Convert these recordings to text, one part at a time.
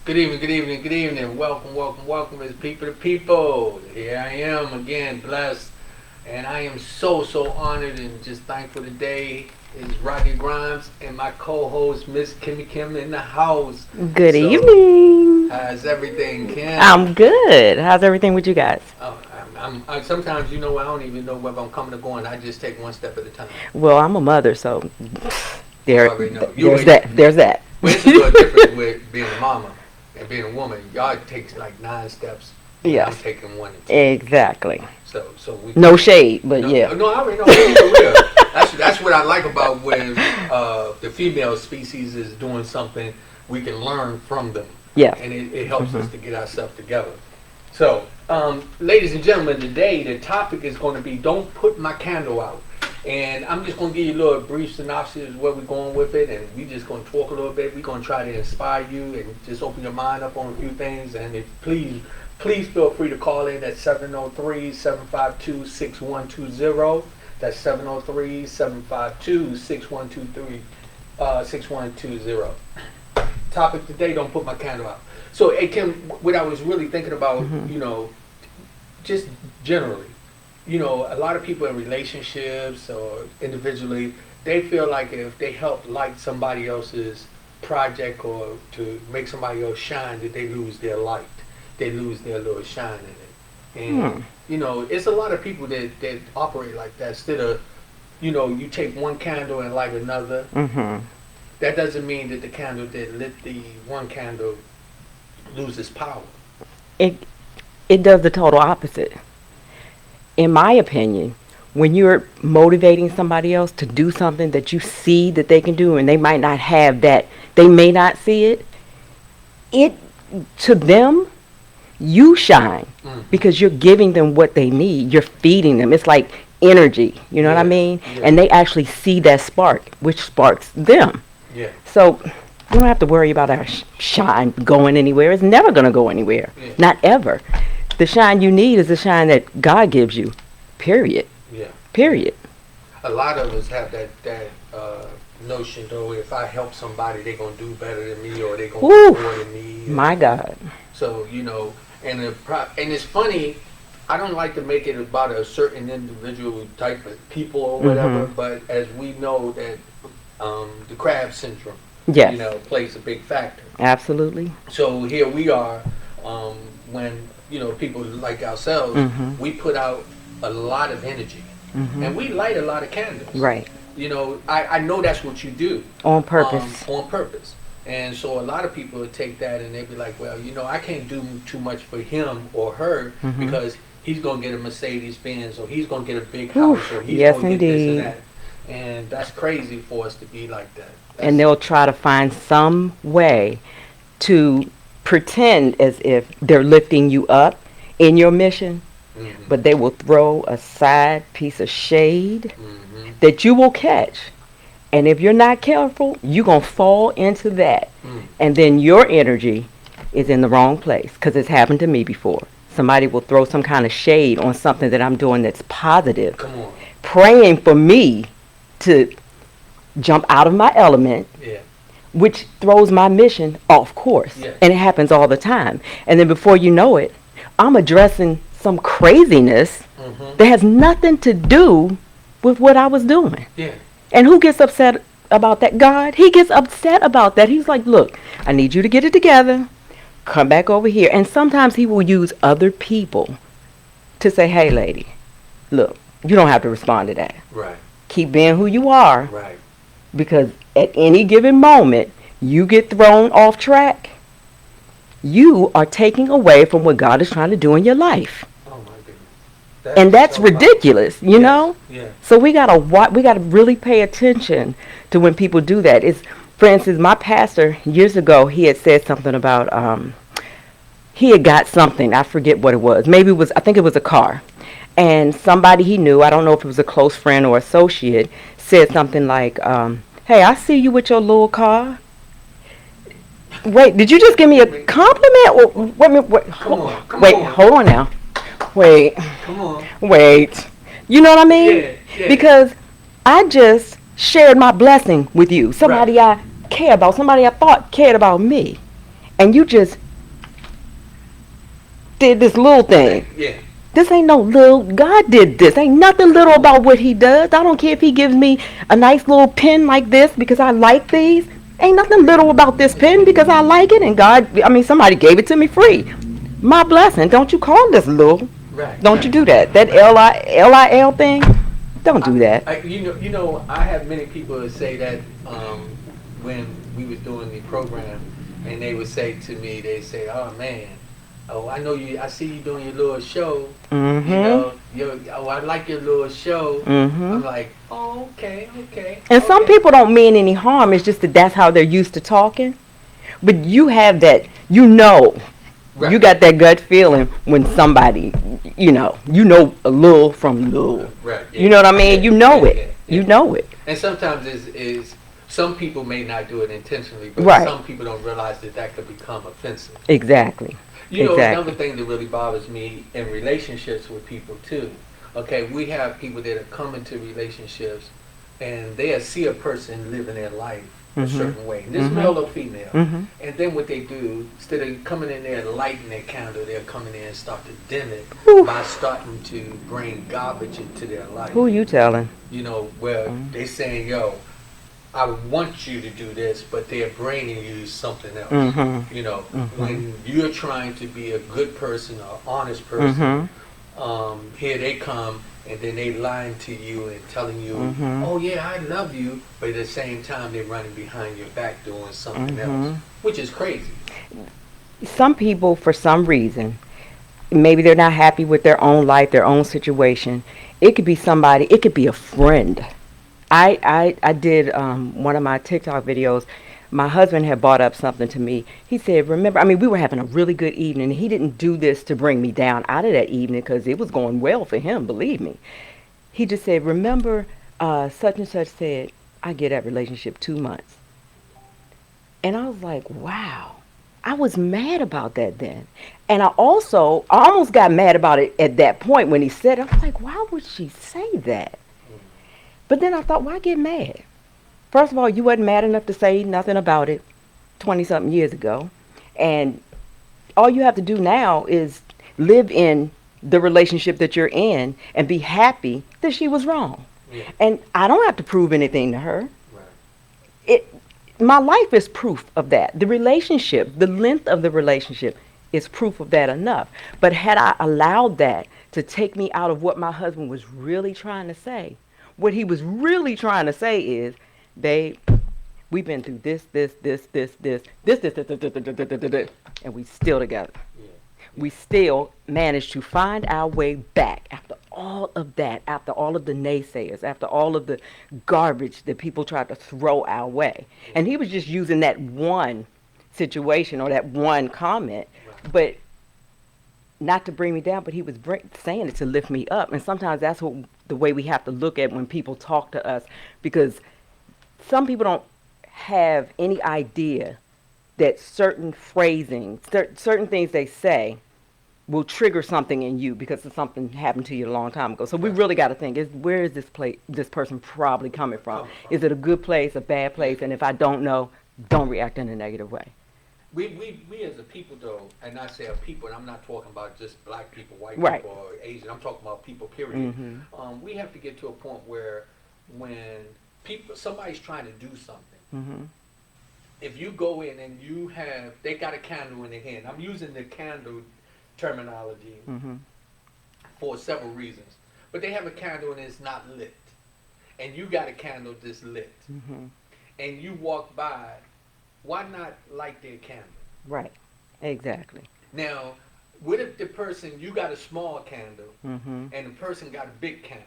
Good evening, good evening, good evening. Welcome, welcome, welcome, as people to people. Here I am again, blessed, and I am so honored and just thankful today. Is Rodney Grimes and my co-host Miss Kimm in the house. Good So, evening. how's everything, Kim? I'm good. How's everything with you guys? Sometimes I don't even know whether I'm coming or going. I just take one step at a time. Well, I'm a mother, so You there, already know. there's that. There's that. Well, it's a little different with being a mama and being a woman. Y'all takes like 9 steps. I'm Yes, taking one and two. exactly. So we No shade, but no, yeah. no, I already know. For real. That's what I like about when the female species is doing something. We can learn from them, Yes. and it helps us to get ourselves together. So, ladies and gentlemen, today the topic is going to be "Don't Put My Candle Out," and I'm just going to give you a little brief synopsis of where we're going with it, and we're just going to talk a little bit. We're going to try to inspire you and just open your mind up on a few things. And if please feel free to call in at 703-752-6120. That's 703-752-6123, 6120. Topic today, don't put my candle out. So, hey, Kim, what I was really thinking about, just generally, a lot of people in relationships or individually, they feel like if they help light somebody else's project or to make somebody else shine, that they lose their light. They lose their little shine in it. And, it's a lot of people that operate like that. Instead of, you take one candle and light another, Hmm. that doesn't mean that the candle that lit the one candle loses power. It it does the total opposite. In my opinion, when you're motivating somebody else to do something that you see that they can do, and they might not have that, they may not see it. It to them, you shine Mm-hmm. because you're giving them what they need. You're feeding them. It's like energy. You know what I Yeah, mean? yeah, And they actually see that spark, which sparks them. yeah, So you don't have to worry about our shine going anywhere. It's never going to go anywhere. yeah, Not ever. The shine you need is the shine that God gives you. Period. yeah. Period. A lot of us have that notion though. If I help somebody, they're gonna do better than me, or they're gonna be Woo! more than me. My God. So and it's funny. I don't like to make it about a certain individual type of people or whatever, Hmm. but as we know that the crab syndrome, Yes. plays a big factor. Absolutely. So here we are, um, when people like ourselves, Hmm. we put out a lot of energy, Hmm. and we light a lot of candles. Right. I know that's what you do, On purpose. on purpose. And so a lot of people would take that and they'd be like, well, I can't do too much for him or her Hmm. because he's gonna get a Mercedes Benz, or he's gonna get a big house, or he's Yes, gonna get this and indeed. that. And that's crazy for us to be like that. And they'll try to find some way to pretend as if they're lifting you up in your mission, Mm-hmm, but they will throw a side piece of shade mm-hmm, that you will catch. And if you're not careful, you're going to fall into that. mm. And then your energy is in the wrong place, because it's happened to me before. Somebody will throw some kind of shade on something that I'm doing that's positive, Come on. praying for me to jump out of my element, Yeah. which throws my mission off course. Yeah. And it happens all the time. And then before you know it, I'm addressing some craziness Mm-hmm. that has nothing to do with what I was doing. Yeah. And who gets upset about that? God. He gets upset about that. He's like, look, I need you to get it together. Come back over here. And sometimes he will use other people to say, hey, lady, look, you don't have to respond to that. Right. Keep being who you are, Right. because at any given moment, you get thrown off track. You are taking away from what God is trying to do in your life. Oh my goodness. And that's so ridiculous, you Yes. know? Yeah. So we gotta really pay attention to when people do that. It's, for instance, my pastor years ago, he had said something about he had got something. I forget what it was. Maybe it was, I think it was a car. And somebody he knew, I don't know if it was a close friend or associate, said something like, "Hey, I see you with your little car." Wait, did you just give me a compliment? Come on. Come Wait, on. hold on now. Wait. Come on. Wait. You know what I mean? Yeah. Yeah. Because I just shared my blessing with you. Somebody Right. I care about, somebody I thought cared about me. and you just did this little thing. Yeah. This ain't no little. God did this. Ain't nothing little about what he does. I don't care if he gives me a nice little pen like this because I like these. Ain't nothing little about this pen because I like it. And God, I mean, somebody gave it to me free. My blessing. Don't you call this little. Right. Don't you do that. That L-I-L thing. Don't do that. I have many people that say that when we was doing the program, and they would say to me, they say, "Oh man, oh I know you. I see you doing your little show. I like your little show." I'm like, "Oh, okay." And some people don't mean any harm. It's just that that's how they're used to talking. But you have that. Right. You got that gut feeling when somebody, you know a little from little. Right. Yeah. You know what I mean? You know it. Yeah. You know it. And sometimes is some people may not do it intentionally, but Right. some people don't realize that could become offensive. Exactly. Another thing that really bothers me in relationships with people too. Okay, we have people that are coming to relationships, and they see a person living their life a certain way. This male or female. And then what they do, instead of coming in there and lighting their candle, they'll come in there and start to dim it by starting to bring garbage into their life. Who you telling? They're saying, yo, I want you to do this, but they're bringing you something else. When you're trying to be a good person or honest person, here they come and then they lying to you and telling you, oh yeah, I love you, but at the same time they're running behind your back doing something else, which is crazy. Some people, for some reason, maybe they're not happy with their own life, their own situation. It could be somebody, it could be a friend. I did one of my TikTok videos. My husband had brought up something to me. He said, remember, I mean, we were having a really good evening. He didn't do this to bring me down out of that evening because it was going well for him, believe me. He just said, remember, such and such said, I give that relationship 2 months. And I was like, wow. I was mad about that then. And I almost got mad about it at that point when he said it. I was like, why would she say that? But then I thought, why get mad? First of all, you wasn't mad enough to say nothing about it 20-something years ago. And all you have to do now is live in the relationship that you're in and be happy that she was wrong. Yeah. And I don't have to prove anything to her. Right. My life is proof of that. The relationship, the length of the relationship is proof of that enough. But had I allowed that to take me out of what my husband was really trying to say, what he was really trying to say is, babe, we've been through this, and we still together. Yeah. We still managed to find our way back after all of that, after all of the naysayers, after all of the garbage that people tried to throw our way. And he was just using that one situation or that one comment, but not to bring me down, but he was saying it to lift me up. And sometimes that's the way we have to look at when people talk to us, because some people don't have any idea that certain phrasing, certain things they say will trigger something in you because of something happened to you a long time ago. So we really got to think, where is this person probably coming from? Is it a good place, a bad place? And if I don't know, don't react in a negative way. We as a people, though, and I say a people, and I'm not talking about just black people, white Right. people, or Asian. I'm talking about people, period. We have to get to a point where when somebody's trying to do something, if you go in and they got a candle in their hand. I'm using the candle terminology for several reasons. But they have a candle and it's not lit. And you got a candle that's lit. And you walk by, why not light their candle? Right. Exactly. Now, what if you got a small candle and the person got a big candle,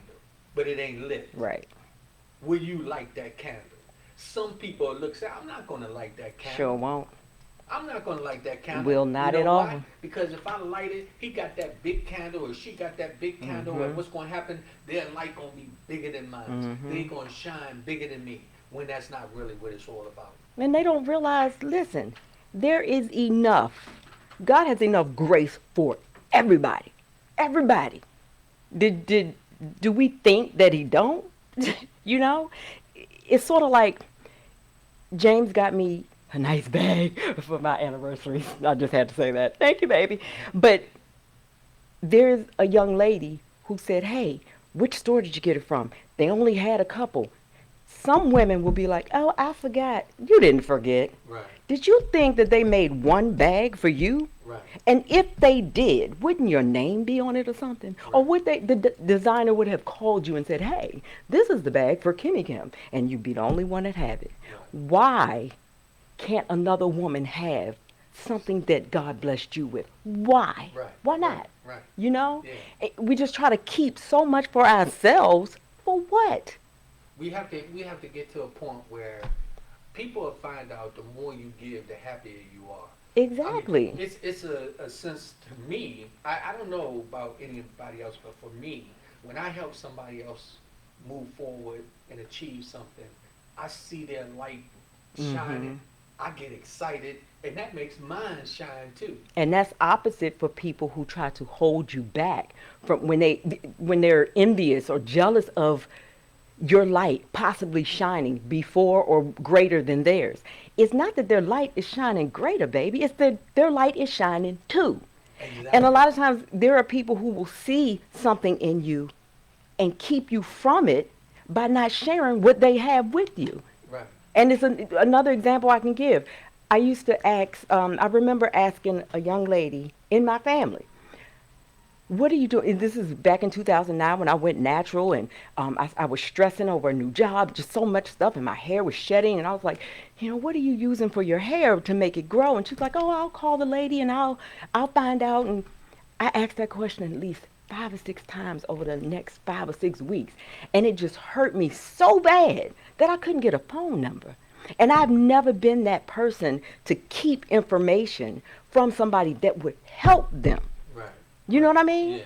but it ain't lit? Right. Will you light that candle? Some people say, I'm not going to light that candle. Sure won't. I'm not going to light that candle. Will not you know at all. why? Because if I light it, he got that big candle or she got that big candle, and what's going to happen, their light going to be bigger than mine. They're going to shine bigger than me, when that's not really what it's all about. And they don't realize, listen, there is enough. God has enough grace for everybody. Everybody. Do we think that he don't? You know? It's sort of like James got me a nice bag for my anniversary. I just had to say that. Thank you, baby. But there's a young lady who said, hey, which store did you get it from? They only had a couple. Some women will be like, oh, I forgot. You didn't forget. Right. Did you think that they made one bag for you? Right. And if they did, wouldn't your name be on it or something? Right. Or would the designer would have called you and said, hey, this is the bag for Kimmie Kimm, and you'd be the only one that have it. Right. Why can't another woman have something that God blessed you with? Why? Right. Why not? Right. You know? Yeah. We just try to keep so much for ourselves. For what? We have to get to a point where people will find out the more you give, the happier you are. Exactly. I mean, it's a sense to me. I don't know about anybody else, but for me, when I help somebody else move forward and achieve something, I see their light shining. I get excited, and that makes mine shine too. And that's opposite for people who try to hold you back from when they're envious or jealous of your light possibly shining before or greater than theirs. It's not that their light is shining greater, baby. It's that their light is shining too. Exactly. And a lot of times there are people who will see something in you and keep you from it by not sharing what they have with you. Right. And it's another example I can give. I used to ask, I remember asking a young lady in my family, what are you doing? This is back in 2009 when I went natural, and I was stressing over a new job, just so much stuff, and my hair was shedding, and I was like, what are you using for your hair to make it grow? And she's like, oh, I'll call the lady and I'll find out. And I asked that question at least 5 or 6 times over the next 5 or 6 weeks, and it just hurt me so bad that I couldn't get a phone number. And I've never been that person to keep information from somebody that would help them. Right. You know what I mean? Yeah.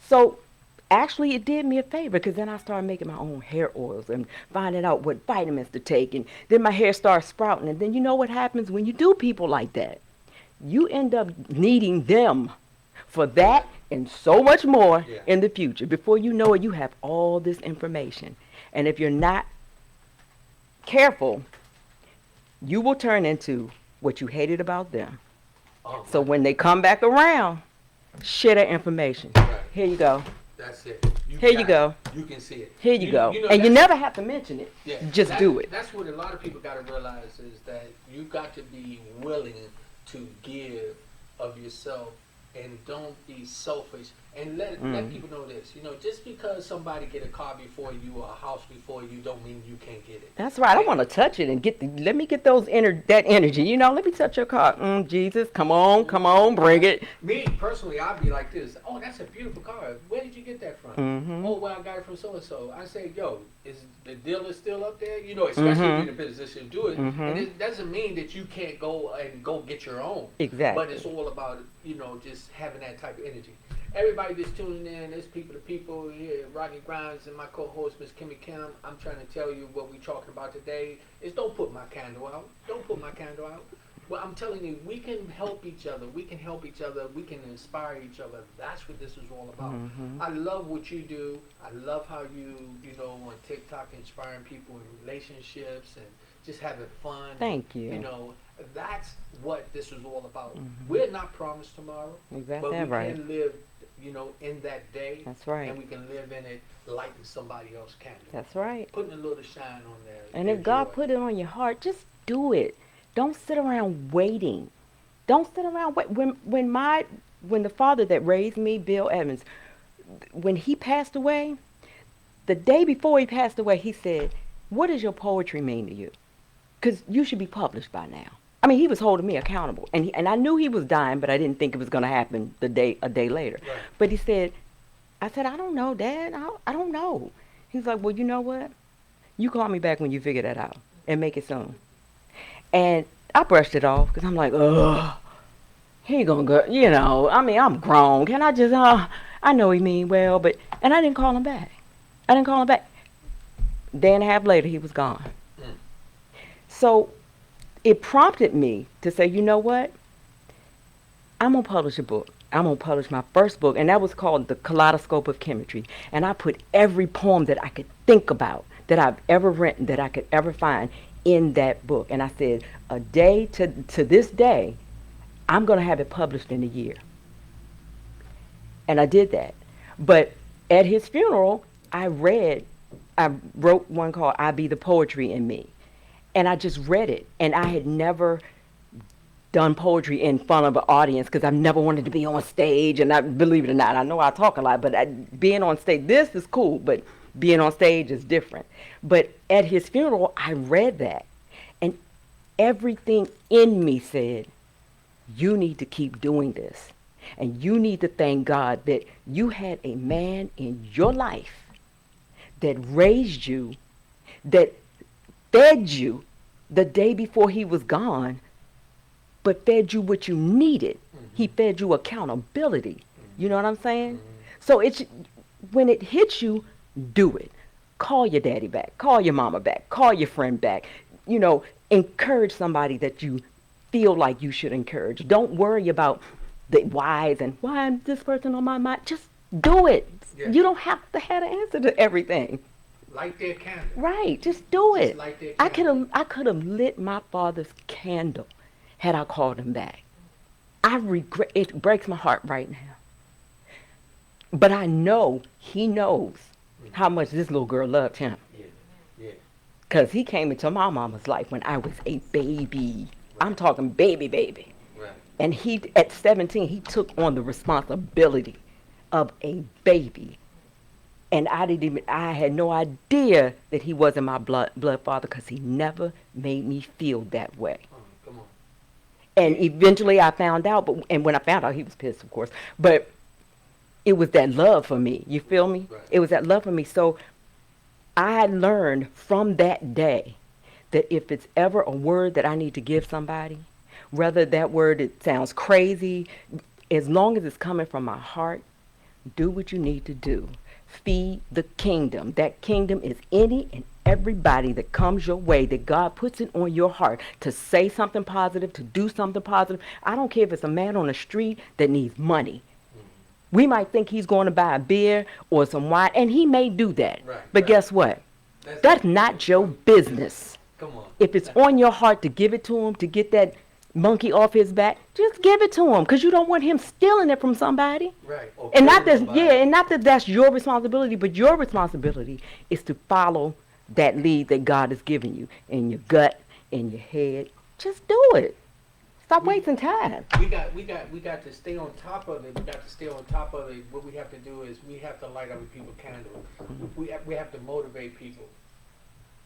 So actually it did me a favor, because then I started making my own hair oils and finding out what vitamins to take, and then my hair started sprouting. And then you know what happens when you do people like that? You end up needing them for that and so much more in the future. Before you know it, you have all this information. And if you're not careful, you will turn into what you hated about them. Oh, so when they come back around, share that information. Right. Here you go. That's it. Here you go. You can see it. Here you go. know, and you never have to mention it. Yeah, Just do it. That's what a lot of people got to realize, is that you got to be willing to give of yourself, and don't be selfish, and let people know this. Just because somebody get a car before you or a house before you, don't mean you can't get it. That's right. I want to touch it and let me get that energy. Let me touch your car. Jesus, come on, bring it. Me personally, I'd be like this. Oh, that's a beautiful car. Where did you get that from? Oh, well, I got it from so and so. I say, yo, is the dealer still up there? Especially if you're in a position to do it. And it doesn't mean that you can't go get your own. Exactly. But it's all about just having that type of energy. Everybody that's tuning in, it's people to people here, Rodney Grimes and my co-host, Miss Kimmie Kimm. I'm trying to tell you what we're talking about today is don't put my candle out. Don't put my candle out. Well, I'm telling you, we can help each other. We can help each other. We can inspire each other. That's what this is all about. I love what you do. I love how you, on TikTok, inspiring people in relationships and just having fun. Thank you. That's what this is all about. We're not promised tomorrow, exactly, but we right. can live, in that day. That's right. And we can live in it lighting somebody else's candle. That's right. Putting a little shine on there. And if God put it on your heart, just do it. Don't sit around waiting. Don't sit around wait. When the father that raised me, Bill Evans, when he passed away, the day before he passed away, he said, "What does your poetry mean to you? Because you should be published by now." I mean, he was holding me accountable, and I knew he was dying, but I didn't think it was going to happen a day later. Right. But he said, I said, "I don't know, Dad. I don't know." He's like, "Well, you know what? You call me back when you figure that out, and make it soon." And I brushed it off, because I'm like, ugh, he gonna go, I mean, I'm grown. Can I just, I know he mean well, and I didn't call him back. Day and a half later, he was gone. So it prompted me to say, you know what? I'm going to publish a book. I'm going to publish my first book, and that was called The Kaleidoscope of Chemistry. And I put every poem that I could think about, that I've ever written, that I could ever find, in that book. And I said, a day to this day, I'm going to have it published in a year. And I did that. But at his funeral, I wrote one called I Be the Poetry in Me. And I just read it. And I had never done poetry in front of an audience because I've never wanted to be on stage. And I, believe it or not, I know I talk a lot, but being on stage, this is cool, but being on stage is different. But at his funeral, I read that. And everything in me said, you need to keep doing this. And you need to thank God that you had a man in your life that raised you, that fed you the day before he was gone, but fed you what you needed. He fed you accountability. You know what I'm saying? So it's when it hits you, do it. Call your daddy back. Call your mama back. Call your friend back. You know, encourage somebody that you feel like you should encourage. Don't worry about the whys and why is this person on my mind. Just do it. Yeah. You don't have to have an answer to everything. Light their candle. Right. Just do Just it. light their I candle. could have lit my father's candle had I called him back. I regret it. Breaks my heart right now. But I know he knows how much this little girl loved him. Yeah. Yeah. Because he came into my mama's life when I was a baby. I'm talking baby. Right. And he, at 17, he took on the responsibility of a baby. And I had no idea that he wasn't my blood father because he never made me feel that way. Come on. And eventually I found out, and when I found out, he was pissed, of course. But it was that love for me. You feel me? Right. It was that love for me. So I learned from that day that if it's ever a word that I need to give somebody, whether that word it sounds crazy, as long as it's coming from my heart, do what you need to do. Feed the kingdom. That kingdom is any and everybody that comes your way, that God puts it on your heart to say something positive, to do something positive. I don't care if it's a man on the street that needs money. We might think he's going to buy a beer or some wine, and he may do that. Right, but right. guess what? That's not your business. Come on. If it's on your heart to give it to him, to get that monkey off his back, just give it to him, because you don't want him stealing it from somebody. Right. Or And not killing that, somebody. and not that that's your responsibility, but your responsibility is to follow that lead that God has given you in your gut, in your head. Just do it. Stop wasting time. We got to stay on top of it. We got to stay on top of it. What we have to do is we have to light other people's candles. We have to motivate people.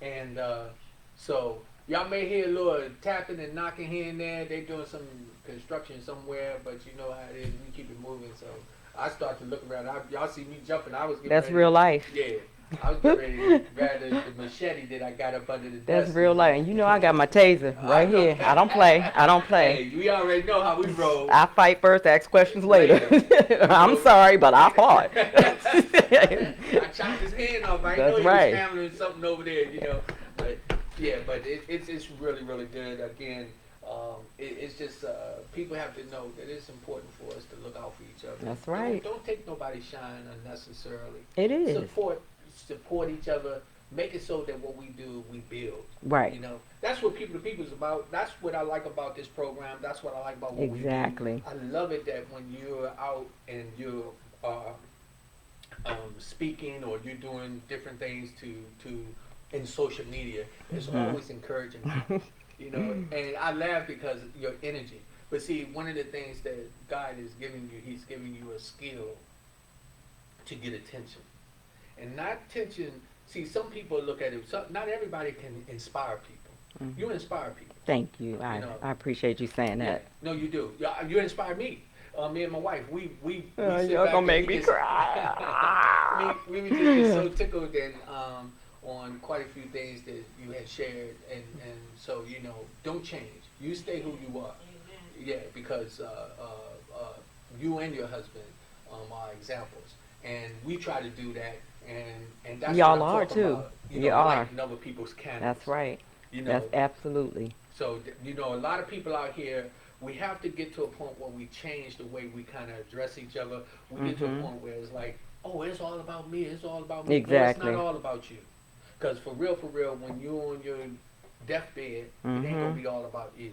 And so y'all may hear a little tapping and knocking here and there. They doing some construction somewhere, but you know how it is. We keep it moving. So I start to look around. Y'all see me jumping. I was getting That's ready. real life. Yeah. I was getting ready to grab the machete that I got up under the desk. That's real life. And you know I got my taser right here. I don't play. I don't play. Hey, we already know how we roll. I fight first, ask questions later. I'm sorry, but I fought. I chopped his hand off. I That's know he right. was handling something over there, you know. But yeah, but it's really good. Again, it's just people have to know that it's important for us to look out for each other. That's right. Don't take nobody's shine unnecessarily. It is. Support each other. Make it so that what we do, we build. Right. You know, that's what People to People is about. That's what I like about this program. That's what I like about what Exactly. we do. I love it that when you're out and you're speaking or you're doing different things to in social media, it's always encouraging people, you know. And I laugh because your energy. But see, one of the things that God is giving you, He's giving you a skill to get attention, and not attention. See, some people look at it. Not everybody can inspire people. You inspire people. Thank you. I appreciate you saying that. No, you do. You inspire me. Me and my wife, we sit Y'all back gonna and make we me just- cry. we just get so tickled and on quite a few things that you had shared, and so you know, don't change. You stay who you are. Yeah, because you and your husband are examples, and we try to do that, and that's Y'all what I'm are talking too. about. You are. Lighting other people's candles. That's right. You know, That's absolutely. so, you know, a lot of people out here, we have to get to a point where we change the way we kind of address each other. We get to a point where it's like, oh, it's all about me. It's all about me. Exactly. No, it's not all about you. Because for real, when you're on deathbed, it ain't gonna be all about you.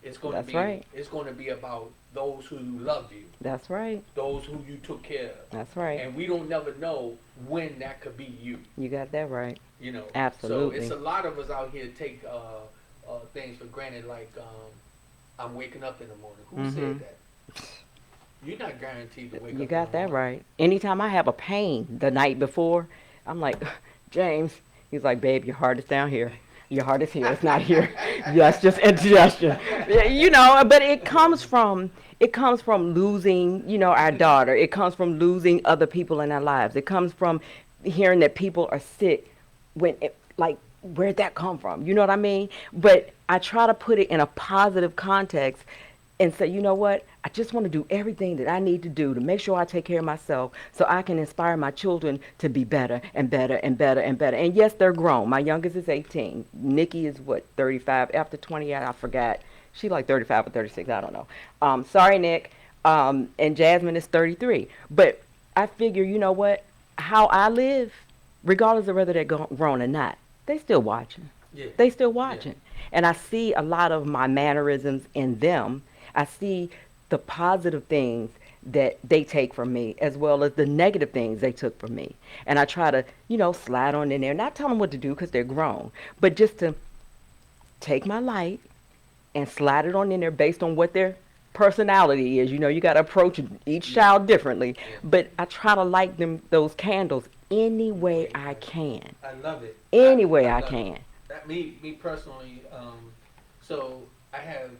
It's gonna That's be right. it's gonna be about those who loved you, That's right. those who you took care of. That's right. And we don't never know when that could be you. You got that right. You know. So Absolutely. it's a lot of us out here take things for granted, like I'm waking up in the morning. Who said that? You're not guaranteed to wake up. You in got the that morning. right. Anytime I have a pain the night before, I'm like, James, he's like, babe, your heart is down here. Your heart is here. It's not here. That's just indigestion. You know, but it comes from losing, our daughter. It comes from losing other people in our lives. It comes from hearing that people are sick like, where'd that come from? You know what I mean? But I try to put it in a positive context and say, you know what? I just want to do everything that I need to do to make sure I take care of myself so I can inspire my children to be better and better and better and better. And yes, they're grown. My youngest is 18. Nikki is 35. After 20, I forgot. She like 35 or 36. I don't know. Sorry, Nick. And Jasmine is 33. But I figure, you know what? How I live, regardless of whether they're grown or not, they still watching. Yeah. They still watching. Yeah. And I see a lot of my mannerisms in them. I see the positive things that they take from me as well as the negative things they took from me. And I try to, slide on in there, not tell them what to do because they're grown, but just to take my light and slide it on in there based on what their personality is. You got to approach each child differently. Yeah. But I try to light those candles any way I can. I love it. Any way I can. That me personally. So I have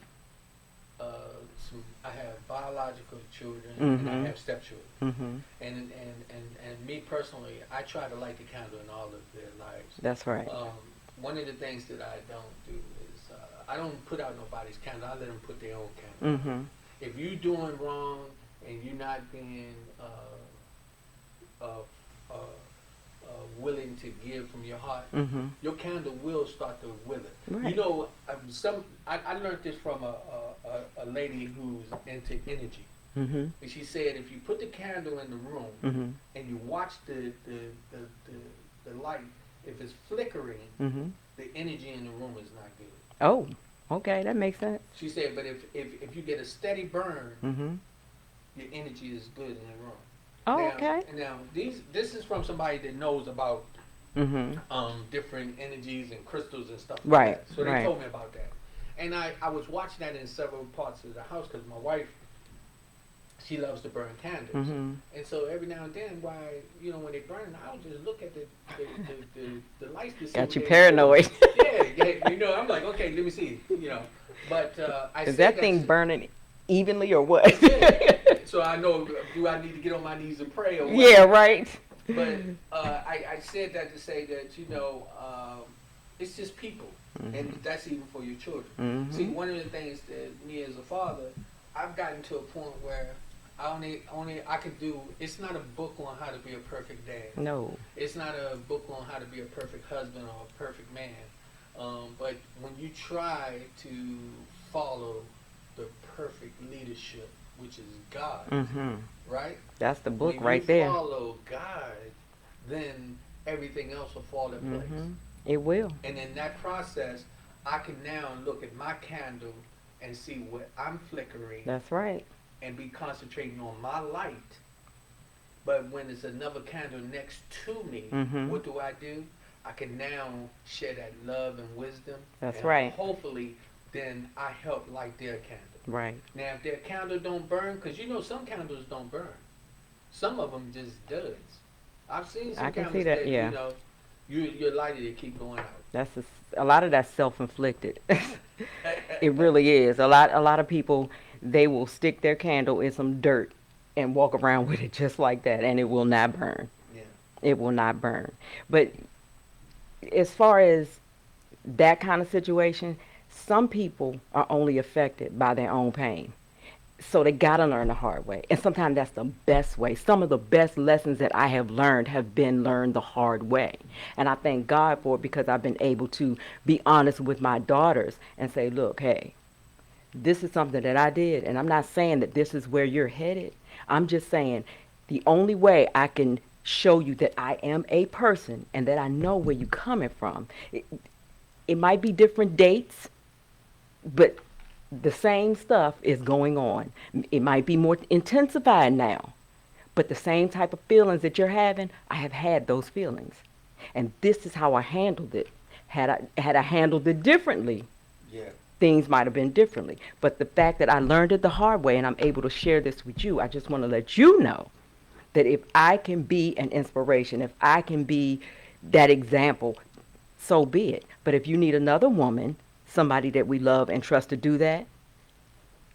I have biological children and I have stepchildren. And me personally, I try to light the candle in all of their lives. That's right. One of the things that I don't do is I don't put out nobody's candle. I let them put their own candle. If you're doing wrong and you're not being willing to give from your heart, your candle will start to wither. Right. I learned this from a lady who's into energy. And she said if you put the candle in the room and you watch the light, if it's flickering, the energy in the room is not good. Oh, okay, that makes sense. She said, but if you get a steady burn, your energy is good in the room. Oh, okay. Now, this is from somebody that knows about different energies and crystals and stuff like that. So they told me about that. And I was watching that in several parts of the house because my wife, she loves to burn candles. And so every now and then, when they burn, I'll just look at the lights to see. Got you paranoid. Yeah, I'm like, okay, let me see, But is that thing burning evenly or what? Yeah. So I know, do I need to get on my knees and pray or what? Yeah, right. But I said that to say that, it's just people. And that's even for your children. See, one of the things that me as a father, I've gotten to a point where I could do, it's not a book on how to be a perfect dad. No. It's not a book on how to be a perfect husband or a perfect man. But when you try to follow the perfect leadership, which is God, right? That's the book when right there. When you follow God, then everything else will fall in place. It will. And in that process, I can now look at my candle and see what I'm flickering. That's right. And be concentrating on my light. But when there's another candle next to me, what do? I can now share that love and wisdom. That's and right. Hopefully, then I help light their candle. Right. Now, if their candle don't burn, because some candles don't burn. Some of them just does. I've seen some candles that, you're lighted, they keep going out. That's a lot of that's self-inflicted. It really is. A lot of people, they will stick their candle in some dirt and walk around with it just like that, and it will not burn. Yeah. It will not burn. But as far as that kind of situation, some people are only affected by their own pain. So they got to learn the hard way. And sometimes that's the best way. Some of the best lessons that I have learned have been learned the hard way. And I thank God for it because I've been able to be honest with my daughters and say, look, hey, this is something that I did. And I'm not saying that this is where you're headed. I'm just saying the only way I can show you that I am a person and that I know where you're coming from It might be different dates, but the same stuff is going on. It might be more intensified now, but the same type of feelings that you're having, I have had those feelings. And this is how I handled it. Had I handled it differently, Yeah. things might have been differently. But the fact that I learned it the hard way and I'm able to share this with you, I just want to let you know that if I can be an inspiration, if I can be that example, so be it. But if you need another woman, somebody that we love and trust to do that,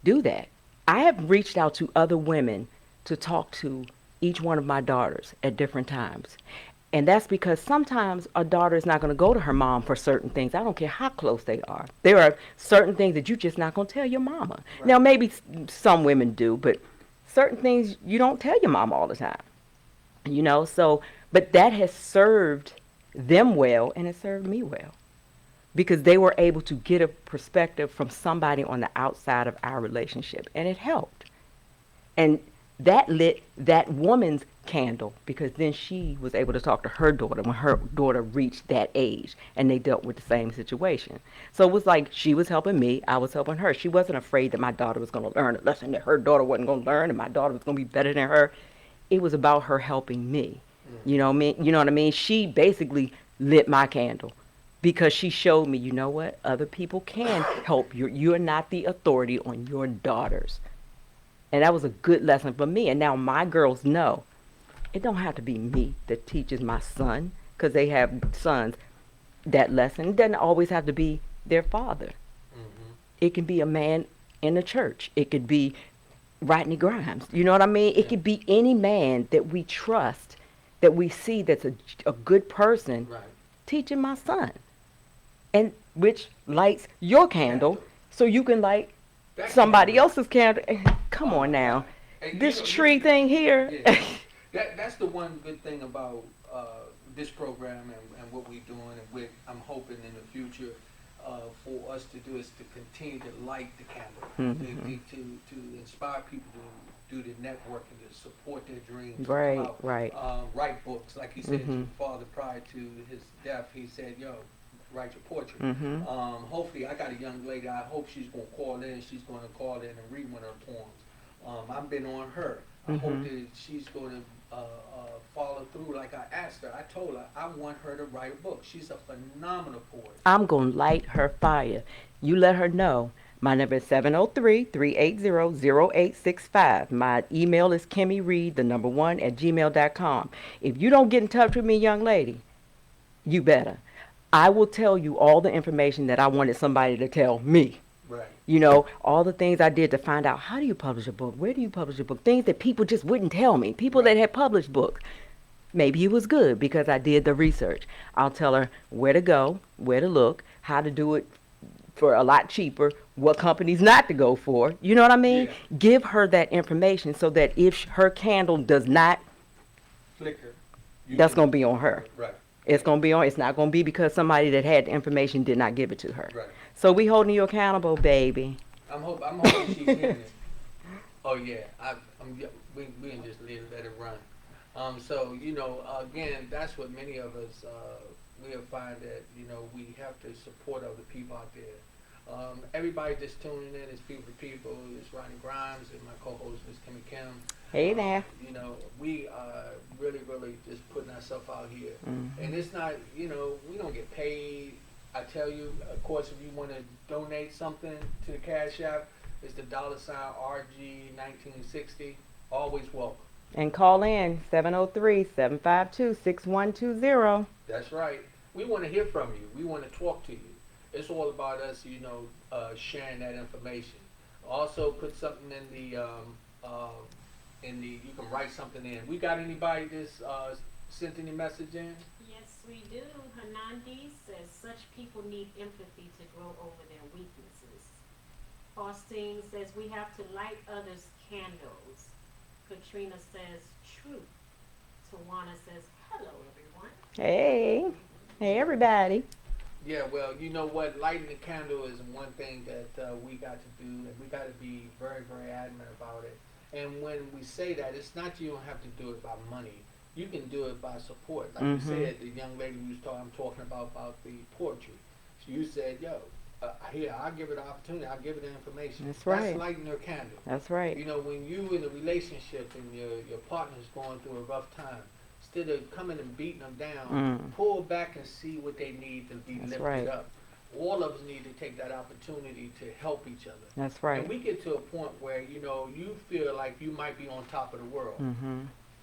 do that. I have reached out to other women to talk to each one of my daughters at different times. And that's because sometimes a daughter is not going to go to her mom for certain things. I don't care how close they are. There are certain things that you're just not going to tell your mama. Right. Now, maybe some women do, but certain things you don't tell your mom all the time. So, but that has served them well and it served me well because they were able to get a perspective from somebody on the outside of our relationship, and it helped. And that lit that woman's candle because then she was able to talk to her daughter when her daughter reached that age and they dealt with the same situation. So it was like she was helping me, I was helping her. She wasn't afraid that my daughter was going to learn a lesson that her daughter wasn't going to learn and my daughter was going to be better than her. It was about her helping me. You know what I mean? You know what I mean? She basically lit my candle because she showed me, you know what? Other people can help you. You're not the authority on your daughters. And that was a good lesson for me. And now my girls know it don't have to be me that teaches my son because they have sons that lesson. It doesn't always have to be their father. Mm-hmm. It can be a man in the church. It could be Rodney Grimes. You know what I mean? It could be any man that we trust, that we see that's a good person Right. teaching my son. And which lights your candle so you can light That somebody candle. else's candle. Come on now. Hey, This you know, tree thing here. Yeah. That's the one good thing about this program and what we're doing and what I'm hoping in the future for us to do is to continue to light the candle, to inspire people to do the networking, to support their dreams, to Right, come out, right. write books. Like he said, your father prior to his death, he said, "Yo, write your poetry." Hopefully, I got a young lady. I hope she's gonna call in. She's gonna call in and read one of her poems. I've been on her. I hope that she's going to follow through like I asked her. I told her I want her to write a book. She's a phenomenal poet. I'm going to light her fire. You let her know. My number is 703-380-0865. My email is kimmiereed, the number 1, at gmail.com. If you don't get in touch with me, young lady, you better. I will tell you all the information that I wanted somebody to tell me. Right. All the things I did to find out how do you publish a book? Where do you publish a book? Things that people just wouldn't tell me. People that had published books. Maybe it was good because I did the research. I'll tell her where to go, where to look, how to do it for a lot cheaper, what companies not to go for. You know what I mean? Yeah. Give her that information so that if her candle does not, Flicker. that's going to be on her. Right. It's going to be on. It's not going to be because somebody that had the information did not give it to her. Right. So we holding you accountable, baby. I'm hoping she's hearing it. Oh yeah. We can just let it run. So again, that's what many of us we'll find that we have to support other people out there. Everybody just tuning in is People to People. It's Rodney Grimes and my co-host is Kimm. Hey there. We are really, really just putting ourselves out here, and it's not we don't get paid. I tell you, of course, if you want to donate something to the Cash App, it's the $RG1960. Always welcome. And call in 703-752-6120. That's right. We want to hear from you. We want to talk to you. It's all about us, sharing that information. Also, put something in the you can write something in. We got anybody that's sent any message in? Yes, we do. Hanandi says such people need empathy to grow over their weaknesses. Faustine says we have to light others' candles. Katrina says truth. Tawana says hello, everyone. Hey everybody. Yeah, well, you know what? Lighting the candle is one thing that we got to do, and we got to be very, very adamant about it. And when we say that, it's not you don't have to do it by money. You can do it by support. Like you said, the young lady I'm talking about the poetry. You said, yo, here, I'll give her the opportunity, I'll give her the information. That's right. That's lighting her candle. That's right. You know, when you in a relationship and your partner's going through a rough time, instead of coming and beating them down, pull back and see what they need to be lifted up. All of us need to take that opportunity to help each other. That's right. And we get to a point where, you know, you feel like you might be on top of the world.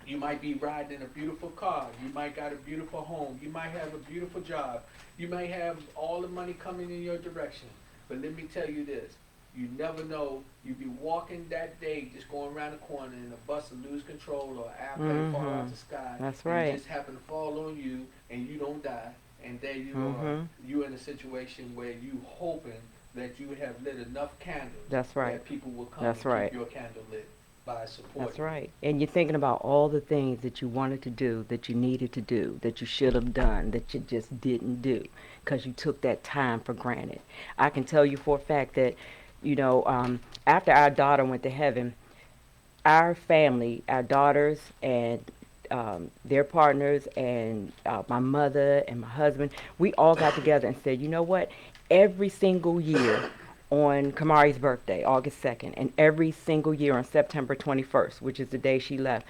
You might be riding in a beautiful car. You might got a beautiful home. You might have a beautiful job. You might have all the money coming in your direction. But let me tell you this. You never know. You be walking that day, just going around the corner, and a bus will lose control or an airplane fall out the sky. That's and right. it just happen to fall on you, and you don't die. And there you are. You're in a situation where you hoping that you have lit enough candles. That's right. That people will come That's and right. keep your candle lit by supporting. That's right. And you're thinking about all the things that you wanted to do, that you needed to do, that you should have done, that you just didn't do because you took that time for granted. I can tell you for a fact that, you know, after our daughter went to heaven, our family, our daughters and their partners and my mother and my husband, we all got together and said, you know what, every single year on Kamari's birthday, August 2nd, and every single year on September 21st, which is the day she left,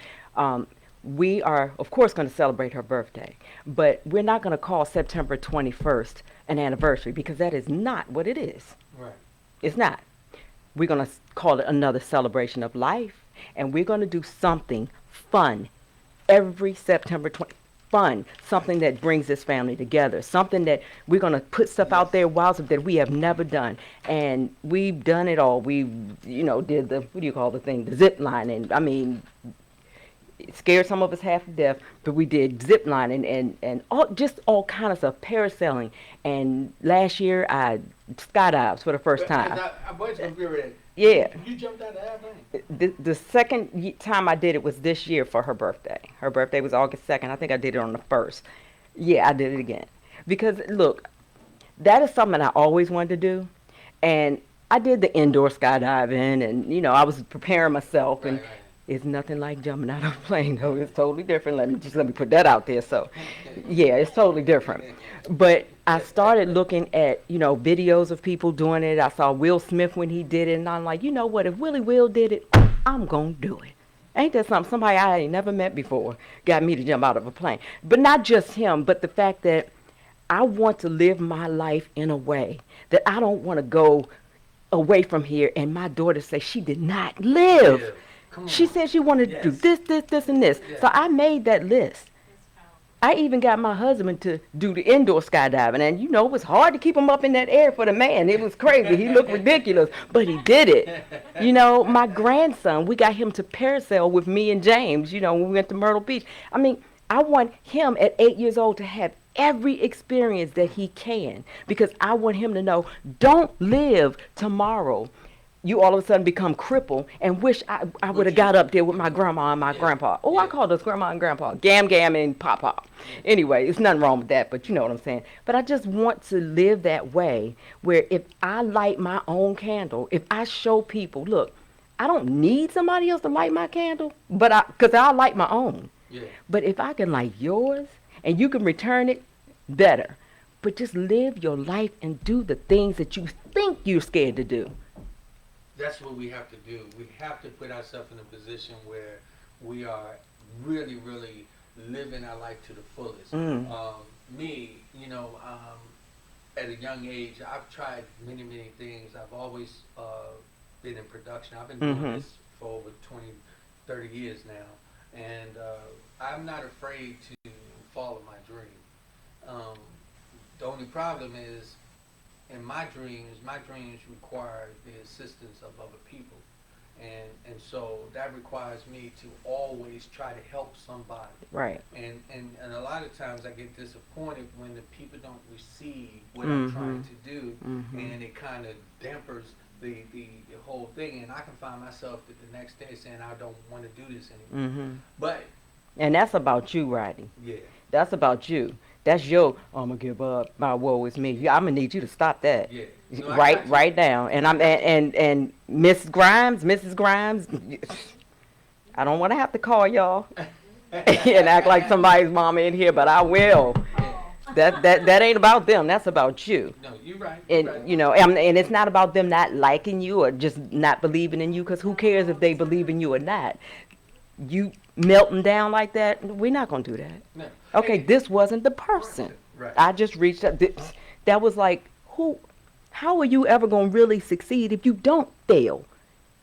we are, of course, going to celebrate her birthday. But we're not going to call September 21st an anniversary because that is not what it is. Right. It's not. We're going to call it another celebration of life, and we're going to do something fun every September 20th. Fun, something that brings this family together, something that we're going to put stuff out there, wild stuff that we have never done. And we've done it all. We, you know, did the, what do you call the thing, the zip line. And I mean, it scared some of us half to death, but we did zip line and all, just all kind of stuff, parasailing. And last year I skydived for the first time. I was going to be ready. Yeah. You jumped out of the airplane? The second time I did it was this year for her birthday. Her birthday was August 2nd. I think I did it on the 1st. Yeah, I did it again. Because, look, that is something I always wanted to do. And I did the indoor skydiving, and, you know, I was preparing myself. And it's nothing like jumping out of a plane, though. It's totally different. Let me put that out there. So, yeah, it's totally different. But I started looking at, you know, videos of people doing it. I saw Will Smith when he did it, and I'm like, you know what? If Willie Will did it, I'm going to do it. Ain't that something? Somebody I ain't never met before got me to jump out of a plane. But not just him, but the fact that I want to live my life in a way that I don't want to go away from here and my daughter say she did not live. Yeah. She said she wanted to do this, and this. Yeah. So I made that list. I even got my husband to do the indoor skydiving, and you know, it was hard to keep him up in that air for the man. It was crazy. He looked ridiculous, but he did it. You know, my grandson, we got him to parasail with me and James, you know, when we went to Myrtle Beach. I mean, I want him at 8 years old to have every experience that he can, because I want him to know, don't live tomorrow. You all of a sudden become crippled and wish I would have got up there with my grandma and my grandpa. Oh, I call those grandma and grandpa. Gam and papa. Anyway, it's nothing wrong with that, but you know what I'm saying. But I just want to live that way where if I light my own candle, if I show people, look, I don't need somebody else to light my candle, but because I'll light my own. Yeah. But if I can light yours and you can return it, better. But just live your life and do the things that you think you're scared to do. That's what we have to do. We have to put ourselves in a position where we are really, really living our life to the fullest. Me, you know, at a young age, I've tried many, many things. I've always been in production. I've been doing this for over 20, 30 years now. And I'm not afraid to follow my dream. The only problem is, in my dreams require the assistance of other people. And so that requires me to always try to help somebody. Right. And a lot of times I get disappointed when the people don't receive what I'm trying to do, and it kind of dampers the whole thing. And I can find myself the next day saying, I don't want to do this anymore. But. And that's about you, Rodney. Yeah. That's about you. That's your, I'm going to give up, my woe is me. I'm going to need you to stop that. Yeah. No, right now. And I'm and Mrs. Grimes, I don't want to have to call y'all and act like somebody's mama in here, but I will. That ain't about them. That's about you. No, you're right. You're And right. and it's not about them not liking you or just not believing in you. Because who cares if they believe in you or not? You melting down like that, we're not gonna do that. No. Okay, And- this wasn't the person. Right. I just reached out. That was like, who? How are you ever gonna really succeed if you don't fail?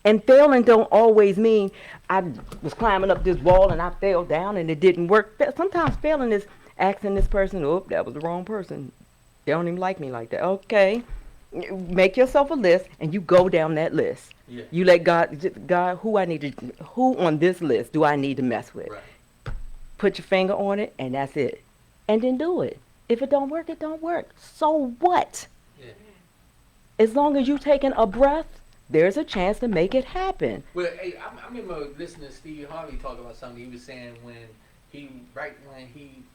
And failing don't always mean I was climbing up this wall and I fell down and it didn't work. Sometimes failing is asking this person, oh, that was the wrong person. They don't even like me like that. Okay, make yourself a list and you go down that list. Yeah. You let God, who on this list do I need to mess with? Right. Put your finger on it, and that's it. And then do it. If it don't work, it don't work. So what? Yeah. As long as you taking a breath, there's a chance to make it happen. Well, hey, I remember listening to Steve Harvey talk about something. He was saying when he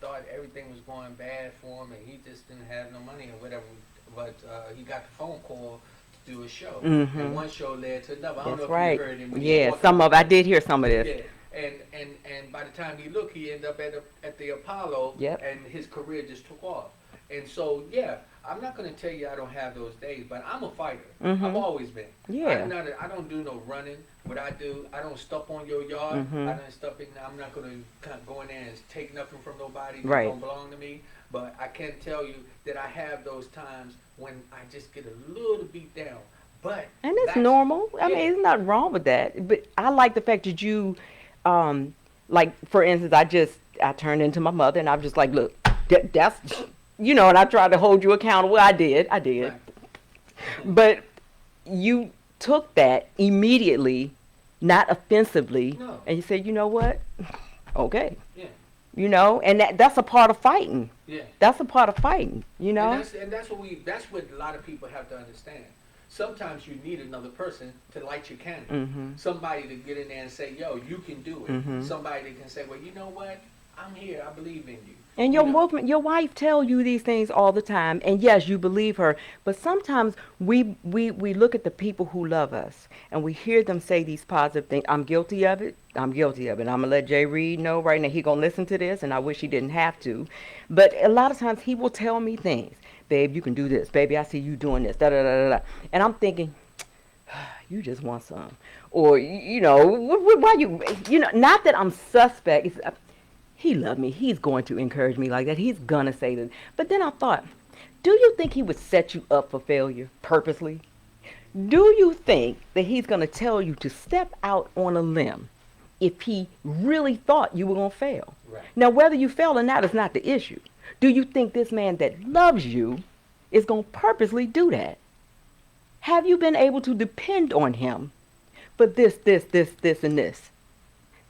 thought everything was going bad for him and he just didn't have no money or whatever, but he got the phone call to do a show, and one show led to another. I don't That's know if right. you heard him. When he Yeah, walked I did hear some of this. Yeah, and by the time he looked, he ended up at the Apollo, Yep. and his career just took off. And so, yeah, I'm not going to tell you I don't have those days, but I'm a fighter. I've always been. Yeah. I don't do no running. What I do, I don't step on your yard. I don't step in. I'm not going to kind of go in there and take nothing from nobody that Right. don't belong to me. But I can tell you that I have those times when I just get a little beat down. But And it's that's normal. I mean, yeah. there's nothing wrong with that. But I like the fact that you, like, for instance, I turned into my mother and I was just like, look, that's, and I tried to hold you accountable. I did. Right. But you took that immediately, not offensively, No. and you said, you know what? Okay. Yeah. And that's a part of fighting. Yeah. That's a part of fighting, And that's what a lot of people have to understand. Sometimes you need another person to light your candle. Somebody to get in there and say, yo, you can do it. Somebody that can say, well, you know what? I'm here. I believe in you. And your wife tell you these things all the time, and yes, you believe her. But sometimes we look at the people who love us, and we hear them say these positive things. I'm guilty of it. I'm gonna let Jay Reed know right now. He gonna listen to this, and I wish he didn't have to. But a lot of times he will tell me things. Babe, you can do this. Baby, I see you doing this. Da da da da. And I'm thinking, you just want some, or why you not that I'm suspect. It's, he loved me. He's going to encourage me like that. He's going to say this. But then I thought, do you think he would set you up for failure purposely? Do you think that he's going to tell you to step out on a limb if he really thought you were going to fail? Right. Now, whether you fail or not is not the issue. Do you think this man that loves you is going to purposely do that? Have you been able to depend on him for this, and this?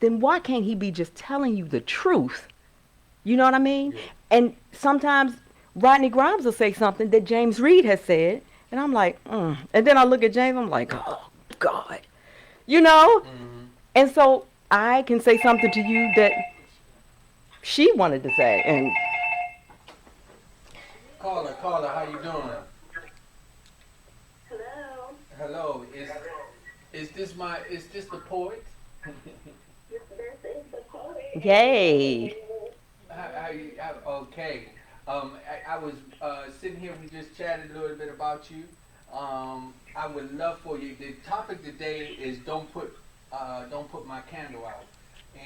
Then why can't he be just telling you the truth? You know what I mean? Yeah. And sometimes Rodney Grimes will say something that James Reed has said, and I'm like, And then I look at James, I'm like, oh, God. And so I can say something to you that she wanted to say. And Caller, how you doing? Hello. Is this the poet? yay. Okay. I was sitting here. We just chatted a little bit about you. I would love for you. The topic today is don't put my candle out.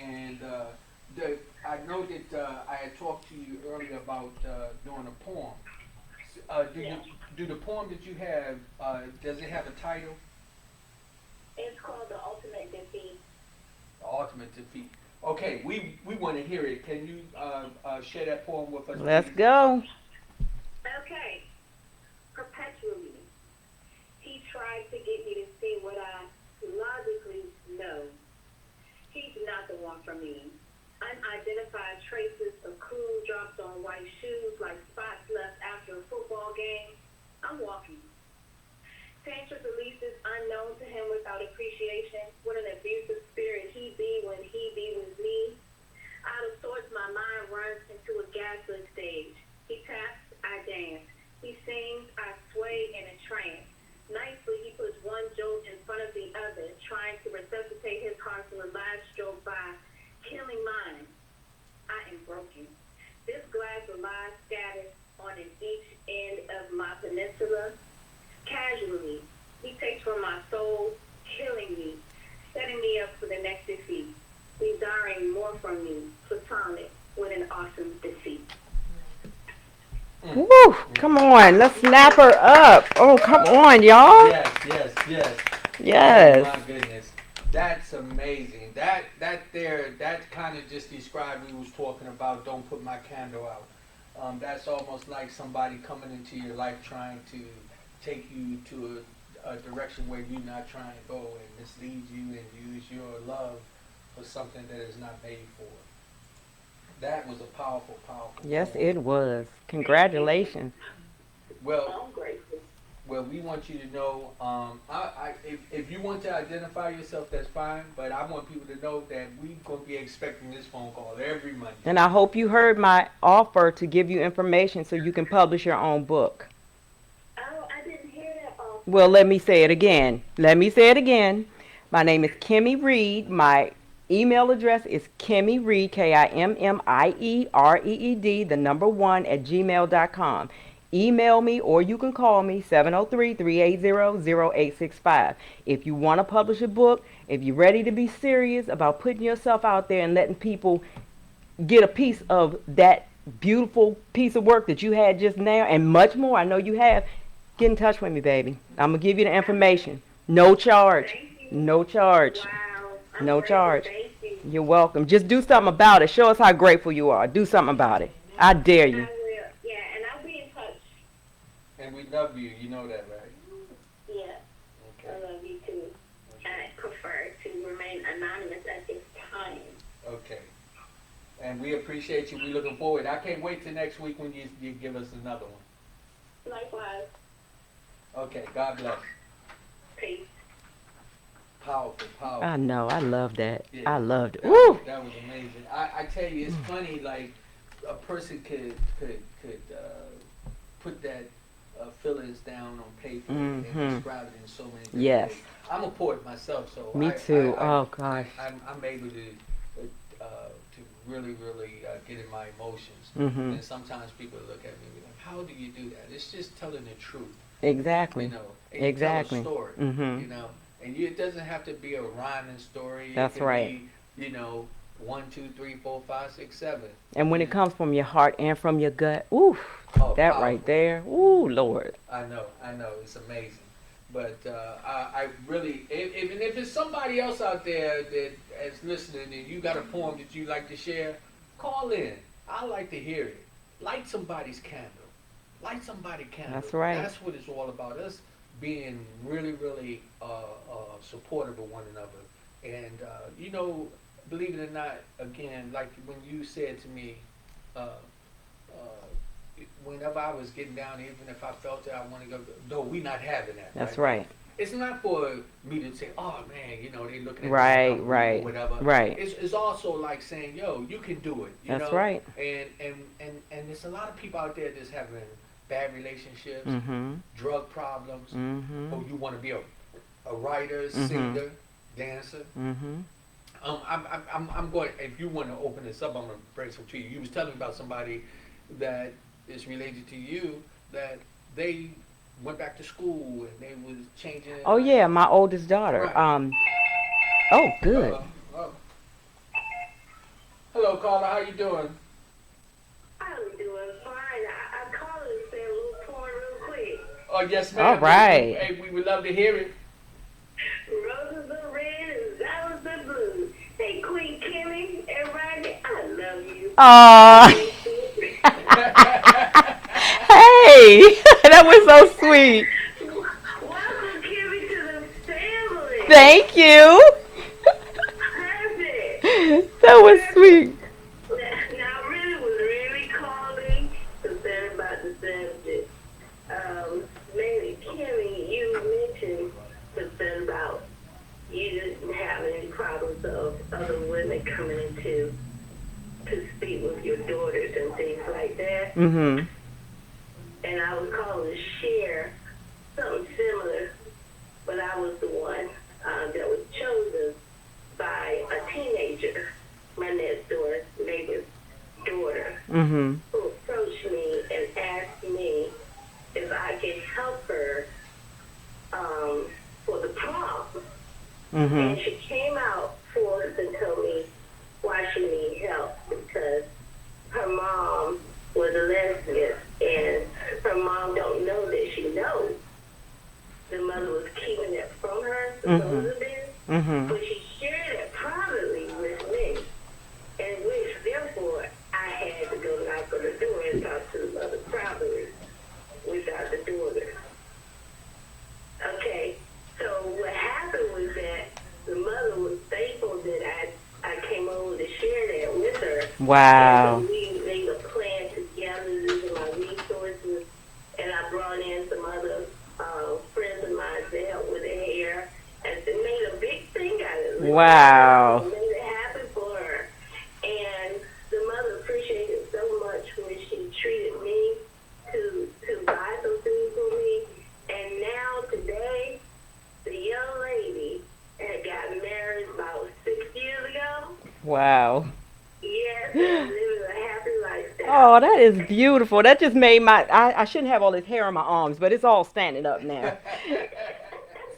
And I know that I had talked to you earlier about doing a poem. Do the poem that you have does it have a title? It's called The Ultimate Defeat. The Ultimate Defeat. Okay, we want to hear it. Can you share that poem with us? Let's please? go. Okay. Perpetually, he tried to get me to see what I logically know. He's not the one for me. Unidentified traces of cool drops on white shoes like spots left after a football game. I'm walking. Tantra releases unknown to him without appreciation. What an abusive spirit he be when he be with me. Out of sorts, my mind runs into a gaslit stage. He taps, I dance. He sings, I sway in a trance. Nicely, he puts one jolt in front of the other, trying to resuscitate his heart to a live stroke by killing mine. I am broken. This glass of lies scatters. peninsula. Casually, he takes from my soul, killing me, setting me up for the next defeat, desiring more from me, platonic, with an awesome defeat. Woo! Come on, let's snap her up. Oh, come on, y'all. Yes. Yes. Oh my goodness, that's amazing. That kind of just described we was talking about. Don't put my candle out. That's almost like somebody coming into your life trying to take you to a direction where you're not trying to go and mislead you and use your love for something that is not made for. That was a powerful. Yes, poem. it was. Congratulations. Well, I'm grateful. well, we want you to know. If you want to identify yourself, that's fine. But I want people to know that we're gonna be expecting this phone call every Monday. And I hope you heard my offer to give you information so you can publish your own book. Oh, I didn't hear that all. Well, let me say it again. My name is Kimmie Reed. My email address is Kimmie Reed, KIMMIEREED, the number 1 at gmail.com. Email me or you can call me 703-380-0865. If you want to publish a book, if you're ready to be serious about putting yourself out there and letting people get a piece of that beautiful piece of work that you had just now and much more, I know you have, get in touch with me, baby. I'm going to give you the information. No charge. Thank you. No charge. Wow. No grateful. charge. Thank you. You're welcome. Just do something about it. Show us how grateful you are. Do something about it. I dare I you. will. Yeah, and I'll be in touch. And we love you. You know that, right? Yeah, Okay. I love you too. I prefer to remain anonymous at this time. Okay. And we appreciate you. We're looking forward. I can't wait till next week when you give us another one. Likewise. Okay. God bless. Peace. Powerful. I know. I love that. Yeah. I loved it. That Woo! was, that was amazing. I tell you, it's funny. Like a person could put that feelings down on paper and describe it in so many different Yes. ways. I'm a poet myself, so Me too. Oh, gosh. I'm able to really get in my emotions. Mhm. And sometimes people look at me and be like, "How do you do that?" It's just telling the truth. Exactly. You know, and you Exactly. tell a story. Mhm. You know, and it doesn't have to be a rhyming story. That's it can right. Be, 1, 2, 3, 4, 5, 6, 7. And when it comes from your heart and from your gut, ooh, Oh, that powerful. right there, ooh, Lord. I know, it's amazing. But I really, even if it's somebody else out there that is listening and you got a poem that you like to share, call in. I like to hear it. Light somebody's candle. Light somebody's candle. That's right. That's what it's all about. Us being really supportive of one another. And, believe it or not, again, like when you said to me, whenever I was getting down, even if I felt it, I want to go, no, we not having that. That's right. It's not for me to say, oh man, they looking at Right, me, right, or whatever. right. It's also like saying, yo, you can do it. That's right. And there's a lot of people out there that's having bad relationships, Mm-hmm. drug problems, Mm-hmm. or you want to be a writer, Mhm. singer, dancer. Mm-hmm. I'm going. If you want to open this up, I'm going to bring some to you. You was telling me about somebody that is related to you that they went back to school and they was changing. Oh yeah, my oldest daughter. Right. Oh, good. Oh. Hello, Carla. How you doing? I'm doing fine. I called and said a little porn real quick. Oh yes, ma'am. All right. Hey, we would love to hear it. Roses are red and violets are blue. Hey, Queen Kimmie and Rodney, I love you. Aw. Hey, that was so sweet. Welcome, Kimmie, to the family. Thank you. Perfect. That was sweet. Now, I really was really calling concerned about the subject. Maybe, Kimmie, you mentioned concern about you didn't have any problems of other women coming into to speak with your daughters and things like that. Mm-hmm. And I was calling to share something similar, but I was the one that was chosen by a teenager, my next door neighbor's daughter, Mm-hmm. who approached me and asked me if I could help because her mom was a lesbian, and her mom don't know that she knows. The mother was keeping it from her, supposedly, but she shared it privately with me, and which, therefore, I had to go knock on the door and talk to the mother privately without the daughter. Okay, so what happened was that the mother was thankful that I came over to share that with her. Wow. And so we made a plan together using my resources, and I brought in some other friends of mine to help with the hair, and they made a big thing out of it. Wow. Made it happen for her. And the mother appreciated it so much when she treated me to buy some things for me. And now today, the young lady had got married about 6 years ago. Wow. Yes, and living a happy lifestyle. Oh, that is beautiful. That just made I shouldn't have all this hair on my arms, but it's all standing up now.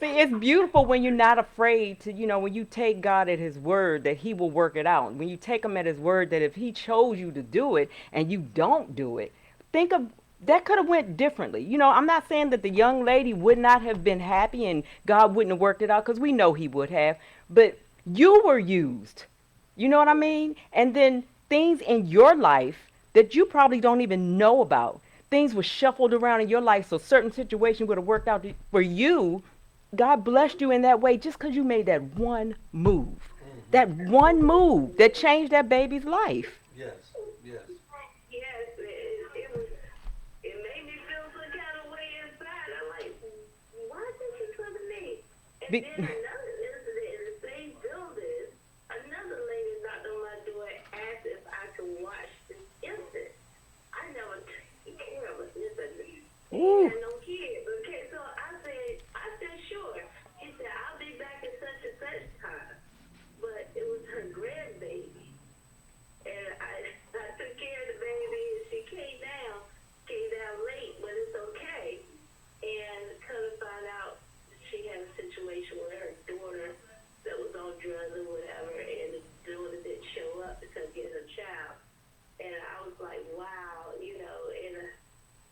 See, it's beautiful when you're not afraid to, when you take God at His word that He will work it out. When you take Him at His word that if He chose you to do it and you don't do it, think of that could have went differently. I'm not saying that the young lady would not have been happy and God wouldn't have worked it out because we know He would have, but you were used. You know what I mean? And then things in your life that you probably don't even know about. Things were shuffled around in your life so certain situations would have worked out for you. God blessed you in that way just because you made that one move. That one move that changed that baby's life. Yes, yes. Yes, it made me feel some kind of way inside. I'm like, why did she come to me? And Be- then another incident in the same building, another lady knocked on my door and asked if I could watch this infant. I never took care of an infant. Ooh. I had no kids. Okay, so I said sure. He said, I'll be back at such and such time. But it was her grandbaby. And I took care of the baby, and she came down late, but it's okay. And come to find out, she had a situation with her daughter that was on drugs or whatever, and the daughter didn't show up to come get her child. And I was like, wow, and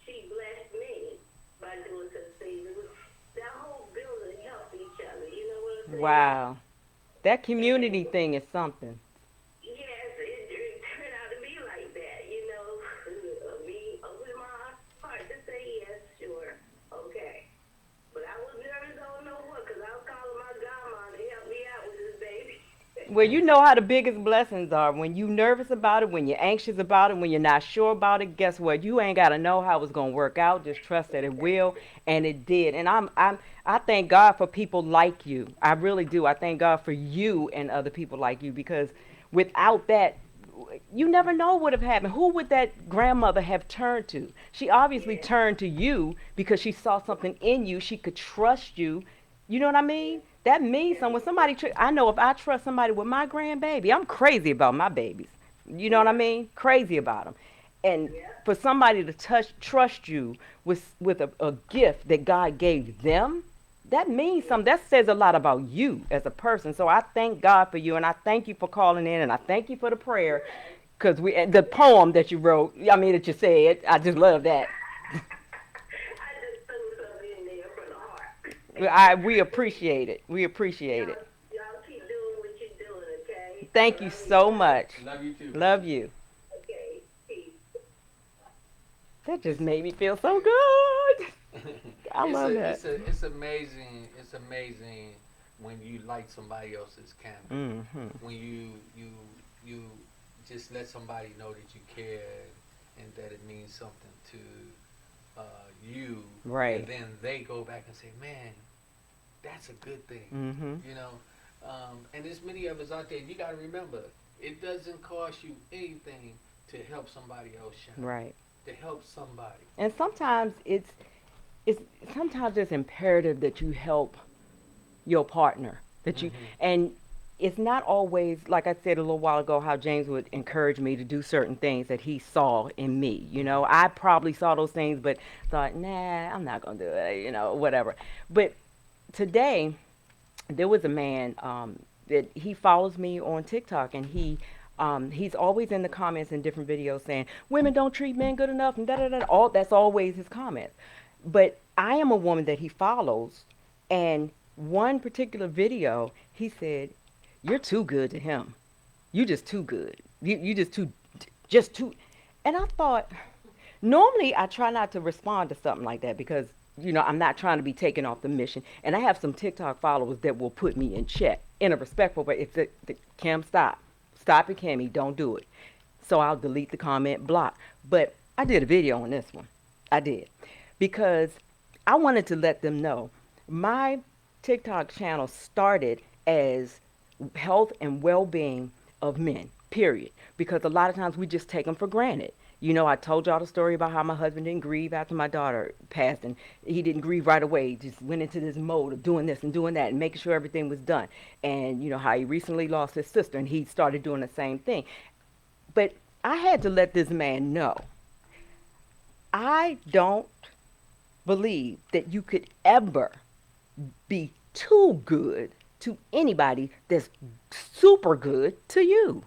she blessed me by doing some things. It was, that whole building helped each other, you know what I'm saying? Wow. That community thing is something. Yes, it turned out to be like that, me open my heart to say yes, sure, okay. But I was nervous, I don't know what, because I was calling my godmom to help me out with this baby. Well, you know how the biggest blessings are. When you nervous about it, when you're anxious about it, when you're not sure about it, guess what? You ain't got to know how it's going to work out. Just trust that it will, and it did. And I thank God for people like you. I really do. I thank God for you and other people like you because without that, you never know what would have happened. Who would that grandmother have turned to? She obviously turned to you because she saw something in you. She could trust you. You know what I mean? That means something. When somebody, I know if I trust somebody with my grandbaby, I'm crazy about my babies. You know what I mean? Crazy about them. And for somebody to trust you with a gift that God gave them, that means something. That says a lot about you as a person. So I thank God for you, and I thank you for calling in, and I thank you for the prayer, because the poem that you wrote. I mean that you said. I just love that. I just threw something in there from the heart. We appreciate it. We appreciate it. Y'all keep doing what you're doing, okay? Thank you so much. Love you too. Love you. Okay, peace. That just made me feel so good. I love that. It's amazing. It's amazing when you light somebody else's candle. Mm-hmm. When you just let somebody know that you care and that it means something to you. Right. And then they go back and say, "Man, that's a good thing." Mm-hmm. And there's many of us out there. You got to remember, it doesn't cost you anything to help somebody else shine. Right. To help somebody. And sometimes it's imperative that you help your partner. That you and it's not always, like I said a little while ago, how James would encourage me to do certain things that he saw in me. I probably saw those things, but thought, nah, I'm not gonna do it. Whatever. But today, there was a man that he follows me on TikTok, and he He's always in the comments in different videos saying women don't treat men good enough and da da da. All that's always his comments. But I am a woman that he follows, and one particular video he said, "You're too good to him. You just too good. You just too." And I thought, normally I try not to respond to something like that because I'm not trying to be taken off the mission, and I have some TikTok followers that will put me in check in a respectful way. It's Kim, stop it, Kimmie, don't do it. So I'll delete the comment, block. But I did a video on this one. I did because I wanted to let them know my TikTok channel started as health and well-being of men, period. Because a lot of times we just take them for granted. I told y'all the story about how my husband didn't grieve after my daughter passed, and he didn't grieve right away. He just went into this mode of doing this and doing that and making sure everything was done. And how he recently lost his sister, and he started doing the same thing. But I had to let this man know, I don't believe that you could ever be too good to anybody that's super good to you.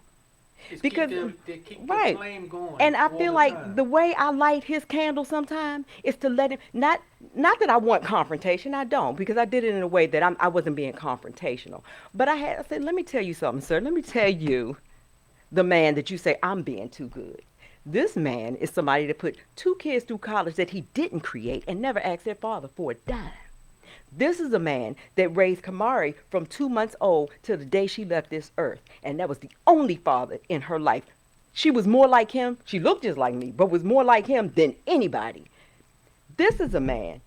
Just Because keep right, the flame going. and I all feel the like time. the way I light his candle sometimes is to let him not that I want confrontation. I don't, because I did it in a way that I wasn't being confrontational. But I said, let me tell you something, sir. Let me tell you, the man that you say I'm being too good. This man is somebody that put 2 kids through college that he didn't create and never asked their father for a dime. This is a man that raised Kamari from 2 months old till the day she left this earth. And that was the only father in her life. She was more like him. She looked just like me, but was more like him than anybody. This is a man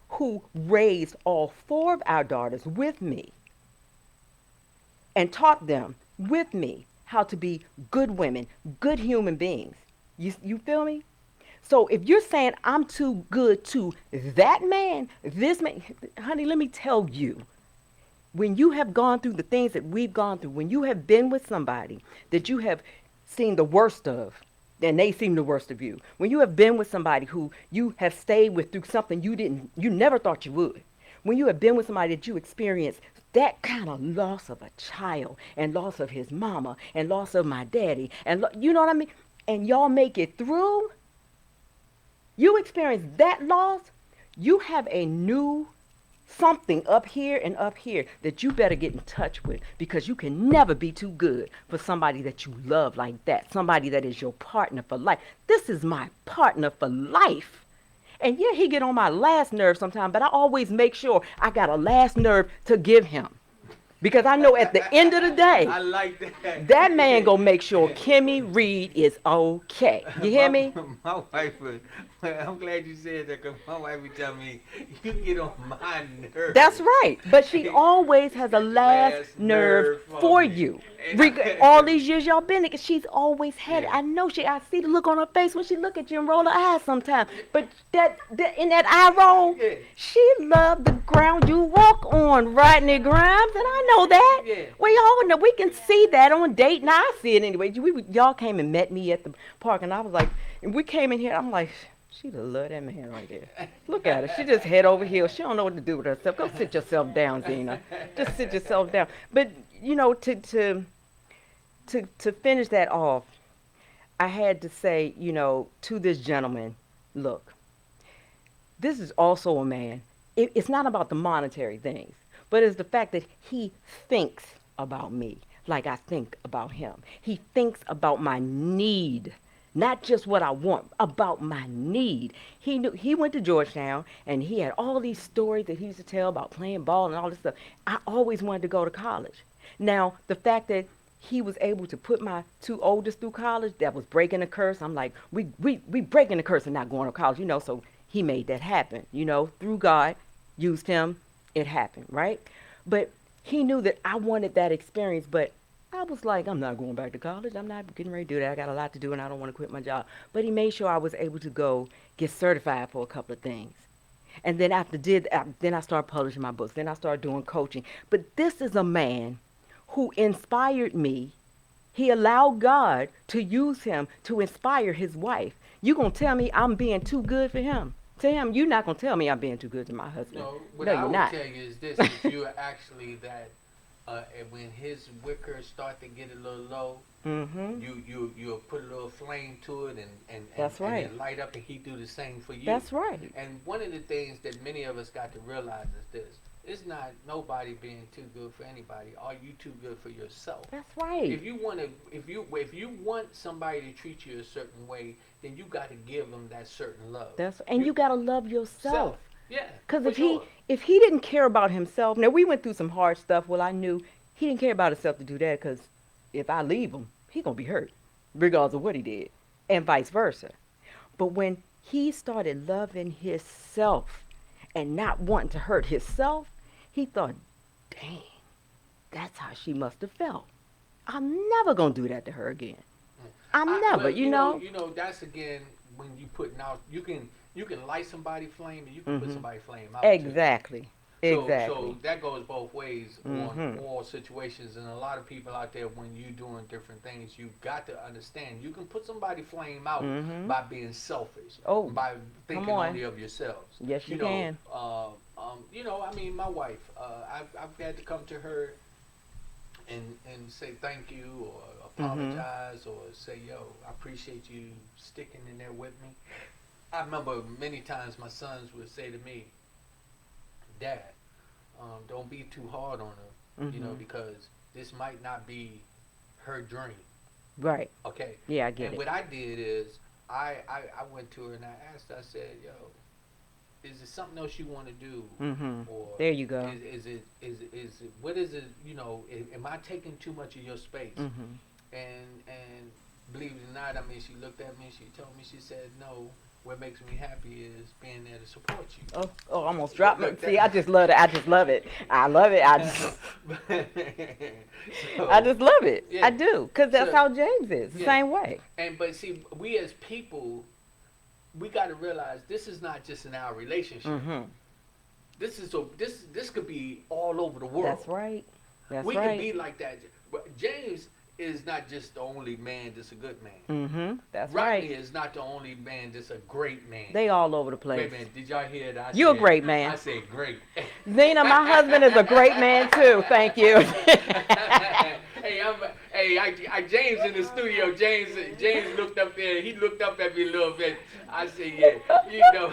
who raised all 4 of our daughters with me and taught them with me how to be good women, good human beings. You feel me? So if you're saying I'm too good to that man, this man, honey, let me tell you, when you have gone through the things that we've gone through, when you have been with somebody that you have seen the worst of, and they seem the worst of you, when you have been with somebody who you have stayed with through something you never thought you would, when you have been with somebody that you experienced that kind of loss of a child and loss of his mama and loss of my daddy, and you know what I mean, and y'all make it through. You experience that loss, you have a new something up here and up here that you better get in touch with, because you can never be too good for somebody that you love like that, somebody that is your partner for life. This is my partner for life. And yeah, he get on my last nerve sometimes, but I always make sure I got a last nerve to give him. Because I know at the end of the day, I like that. that man gonna make sure Kimmie Reed is okay. You hear me? My wife would. I'm glad you said that, because my wife would tell me, you get on my nerves. That's right. But she always has a last nerve for me. you. And All these years y'all been together, she's always had it. Yeah. I know I see the look on her face when she look at you and roll her eyes sometimes. But that in that eye roll, Yeah. she loved the ground you walk on, Rodney Grimes, and I know that. Yeah. We all know, we can see that on date. Now I see it anyway. Y'all came and met me at the park, and I was like, and we came in here, I'm like, she'd love that man right there. Look at her. She just head over heels. She don't know what to do with herself. Go sit yourself down, Zena. Just sit yourself down. But to finish that off, I had to say, to this gentleman, look, this is also a man. It's not about the monetary things, but it's the fact that he thinks about me like I think about him. He thinks about my need. Not just what I want, about my need. He went to Georgetown, and he had all these stories that he used to tell about playing ball and all this stuff. I always wanted to go to college. Now, the fact that he was able to put my 2 oldest through college, that was breaking the curse. I'm like, we breaking the curse and not going to college, so he made that happen, through God, used him, it happened, right? But he knew that I wanted that experience, but I was like, I'm not going back to college. I'm not getting ready to do that. I got a lot to do, and I don't want to quit my job. But he made sure I was able to go get certified for a couple of things. And then then I started publishing my books. Then I started doing coaching. But this is a man who inspired me. He allowed God to use him to inspire his wife. You going to tell me I'm being too good for him? To him, you're not going to tell me I'm being too good to my husband. No, what No, I you're would not. tell you is this: if you're actually that and when his wicker start to get a little low, Mm-hmm. you'll put a little flame to it and That's right. and it light up, and he do the same for you. That's right. And one of the things that many of us got to realize is this: it's not nobody being too good for anybody. Are you too good for yourself? That's right. If you want to, if you want somebody to treat you a certain way, then you got to give them that certain love. And you gotta love yourself. Yeah. Because for if sure. he didn't care about himself, now we went through some hard stuff. Well, I knew he didn't care about himself to do that. Because if I leave him, he gonna be hurt, regardless of what he did, and vice versa. But when he started loving himself and not wanting to hurt himself, he thought, "Dang, that's how she must have felt. I'm never gonna do that to her again. I'm never, well, you know." You know, that's again when you putting out. You can light somebody flame, and you can put somebody flame out. Exactly. Too. Exactly. So that goes both ways on all situations, and a lot of people out there, when you're doing different things, you got to understand you can put somebody flame out by being selfish, by thinking only of yourselves. Yes, you know, can. You know, I mean, my wife, I've had to come to her and say thank you or apologize or say, yo, I appreciate you sticking in there with me. I remember many times my sons would say to me, Dad, don't be too hard on her, you know, because this might not be her dream. Right. Okay. Yeah, I get it. And what I did is I went to her and I asked her, I said, yo, is it something else you want to do? Or there you go. Is it what is it, you know, am I taking too much of your space? And believe it or not, I mean, she looked at me, she told me, she said, no, what makes me happy is being there to support you. Oh, almost dropped me. See, I just love it. I just love it. I love it. I just love it. Yeah. I do. Because that's how James is. The same way. But see, we as people, we got to realize this is not just in our relationship. This is this could be all over the world. That's right. That's we right. can be like that. But James is not just the only man that's a good man. That's Rodney right. is not the only man that's a great man. They all over the place. Wait a minute, did y'all hear that? You a great man. I said great. Zena, my husband is a great man too. Thank you. Hey, James in the studio. James looked up there. He looked up at me a little bit. I said, yeah, you know.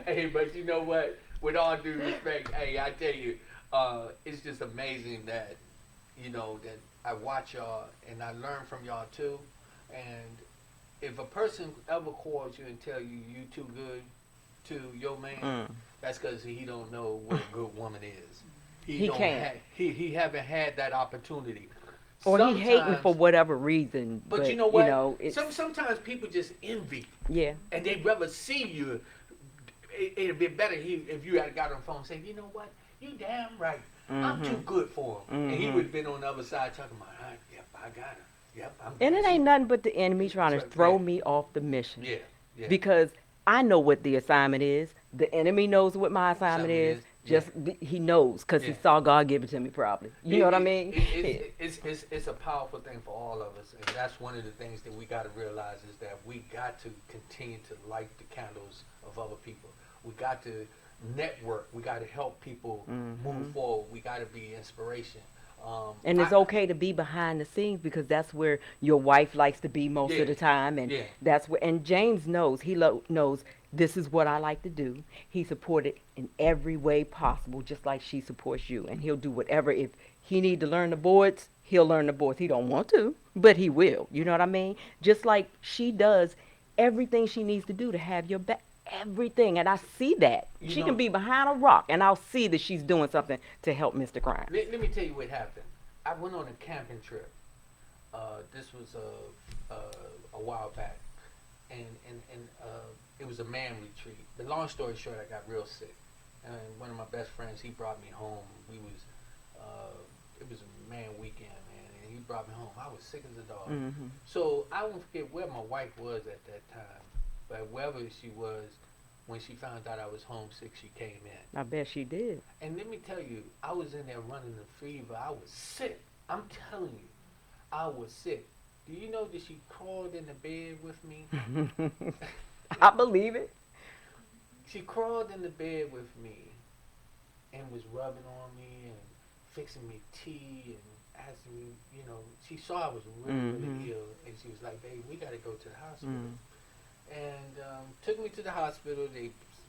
Hey, but you know what? With all due respect, hey, I tell you, it's just amazing that, you know, that I watch y'all and I learn from y'all too. And if a person ever calls you and tell you you too good to your man, that's because he don't know what a good woman is. He can't. He haven't had that opportunity. Or he hating for whatever reason. But you know what? You know, sometimes people just envy. Yeah. And they'd rather see you. It'd be better if you had got on the phone and said, you know what? You damn right. I'm too good for him. And he would have been on the other side talking about, yep, I got him. Yep, I'm And it ain't nothing but the enemy trying to throw me off the mission. Yeah. Because I know what the assignment is. The enemy knows what my assignment is. He knows because he saw God give it to me probably. You know what I mean? It's a powerful thing for all of us. And that's one of the things that we got to realize is that we got to continue to light the candles of other people. We got to network. We got to help people move forward. We got to be inspiration. And it's okay to be behind the scenes because that's where your wife likes to be most of the time, and that's where. And James knows knows this is what I like to do. He supported in every way possible, just like she supports you, and he'll do whatever. If he need to learn the boards, he'll learn the boards. He don't want to, but he will. You know what I mean? Just like she does everything she needs to do to have your back. Everything, and I see that she can be behind a rock, and I'll see that she's doing something to help Mr. Crime. Let me tell you what happened. I went on a camping trip. This was a while back, and it was a man retreat. But long story short, I got real sick, and one of my best friends, he brought me home. It was a man weekend, man, and he brought me home. I was sick as a dog. So I won't forget where my wife was at that time. But wherever she was, when she found out I was homesick, she came in. I bet she did. And let me tell you, I was in there running a fever. I was sick. I'm telling you, I was sick. Do you know that she crawled in the bed with me? I believe it. She crawled in the bed with me and was rubbing on me and fixing me tea and asking me, she saw I was really ill, and she was like, "Babe, we got to go to the hospital." And took me to the hospital.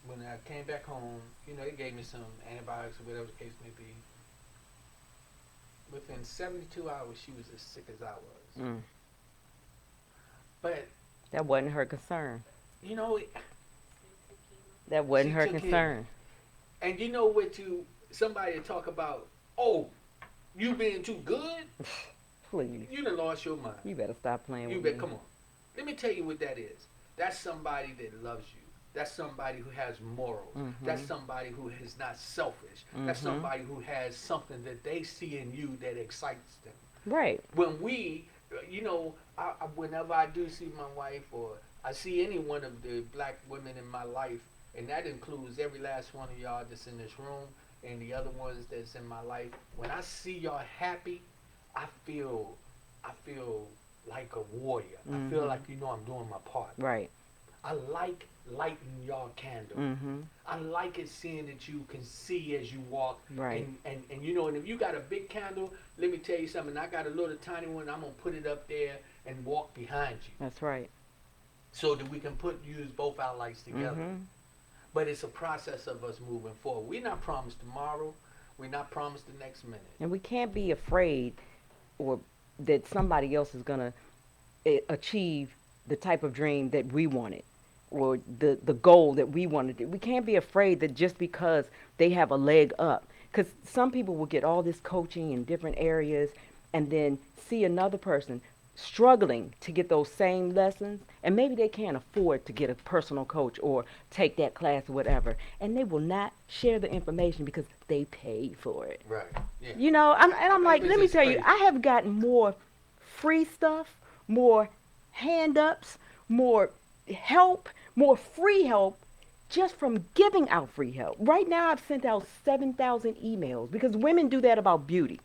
When I came back home, they gave me some antibiotics or whatever the case may be. Within 72 hours, she was as sick as I was. But that wasn't her concern. You know, That wasn't her concern. And you know what? Somebody talk about, oh, you being too good. Please. You done lost your mind. You better stop playing with me. Come on. Let me tell you what that is. That's somebody that loves you. That's somebody who has morals. That's somebody who is not selfish. That's somebody who has something that they see in you that excites them. Right. When we, whenever I do see my wife or I see any one of the black women in my life, and that includes every last one of y'all that's in this room and the other ones that's in my life, when I see y'all happy, I feel like a warrior. I feel like, I'm doing my part. Right. I like lighting y'all candle. I like it seeing that you can see as you walk. Right. And if you got a big candle, let me tell you something. I got a little tiny one. I'm going to put it up there and walk behind you. That's right. So that we can use both our lights together. But it's a process of us moving forward. We're not promised tomorrow. We're not promised the next minute. And we can't be afraid or that somebody else is going to achieve the type of dream that we wanted or the goal that we wanted. We can't be afraid that just because they have a leg up. Because some people will get all this coaching in different areas and then see another person struggling to get those same lessons, and maybe they can't afford to get a personal coach or take that class or whatever, and they will not share the information because they paid for it. Right. Yeah. I'm like, let me tell you, I have gotten more free stuff, more hand ups, more help, more free help just from giving out free help. Right now I've sent out 7,000 emails because women do that about beauty.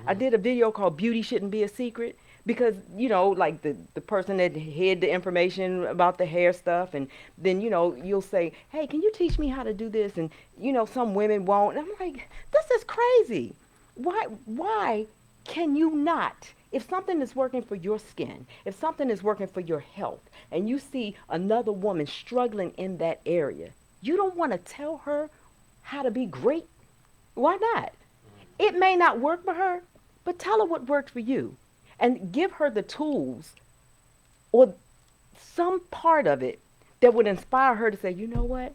I did a video called Beauty Shouldn't Be a Secret because, like the person that hid the information about the hair stuff, and then, you'll say, hey, can you teach me how to do this? And, some women won't. And I'm like, this is crazy. Why can you not? If something is working for your skin, if something is working for your health, and you see another woman struggling in that area, you don't want to tell her how to be great? Why not? It may not work for her, but tell her what worked for you. And give her the tools or some part of it that would inspire her to say, you know what?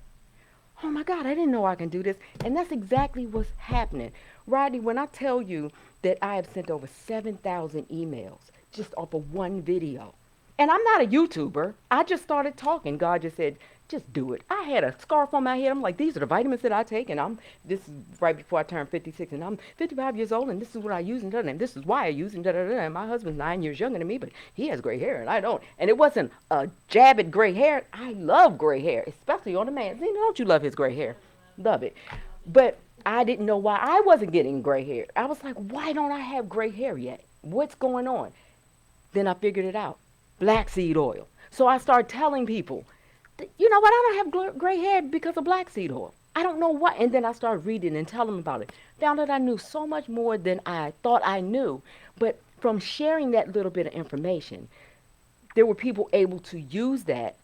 Oh my God, I didn't know I can do this. And that's exactly what's happening. Rodney, when I tell you that I have sent over 7,000 emails just off of one video, and I'm not a YouTuber, I just started talking. God just said, just do it. I had a scarf on my head. I'm like, these are the vitamins that I take, and this is right before I turned 56, and I'm 55 years old, and this is what I use, and this is why I use, and and my husband's 9 years younger than me, but he has gray hair, and I don't. And it wasn't a jab at gray hair. I love gray hair, especially on a man. See, don't you love his gray hair? Love it. But I didn't know why I wasn't getting gray hair. I was like, why don't I have gray hair yet? What's going on? Then I figured it out. Black seed oil. So I started telling people, you know what, I don't have gray hair because of black seed oil. I don't know what. And then I started reading and telling them about it. Found that I knew so much more than I thought I knew. But from sharing that little bit of information, there were people able to use that.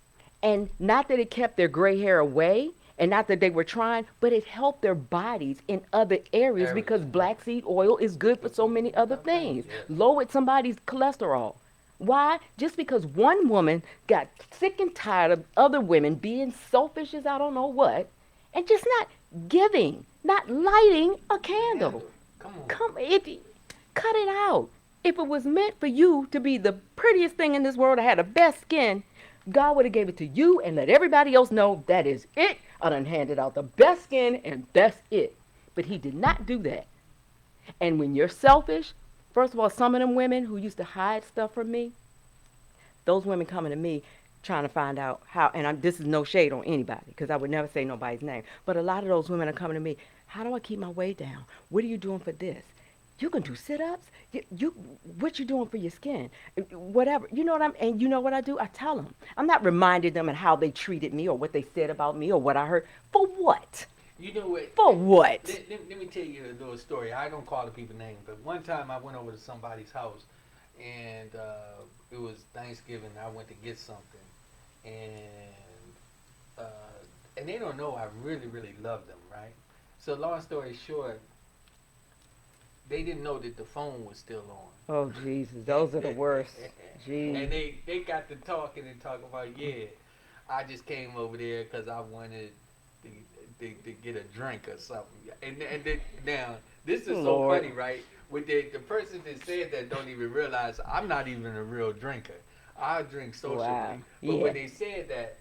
And not that it kept their gray hair away, and not that they were trying, but it helped their bodies in other areas because black seed oil is good for so many other things. Lowered somebody's cholesterol. Why? Just because one woman got sick and tired of other women being selfish as I don't know what, and just not giving, not lighting a candle. Come on. Cut it out. If it was meant for you to be the prettiest thing in this world, to have the best skin, God would have gave it to you and let everybody else know that is it. I done handed out the best skin and that's it. But he did not do that. And when you're selfish, first of all, some of them women who used to hide stuff from me, those women coming to me trying to find out how, and this is no shade on anybody because I would never say nobody's name, but a lot of those women are coming to me, how do I keep my weight down? What are you doing for this? You can do sit-ups? What you doing for your skin? Whatever. And you know what I do? I tell them. I'm not reminding them of how they treated me or what they said about me or what I heard. For what? You know what? For what? Let me tell you a little story. I don't call the people names, but one time I went over to somebody's house, and it was Thanksgiving. I went to get something, and uh, and they don't know I really, really love them, right? So long story short, they didn't know that the phone was still on. Oh, Jesus. Those are the worst. Jeez. And they got to talking and talking about, yeah, I just came over there because I wanted to get a drink or something. Now, this is so Lord. funny, right? With the person that said that don't even realize I'm not even a real drinker. I drink socially. Wow. But Yeah. when they said that,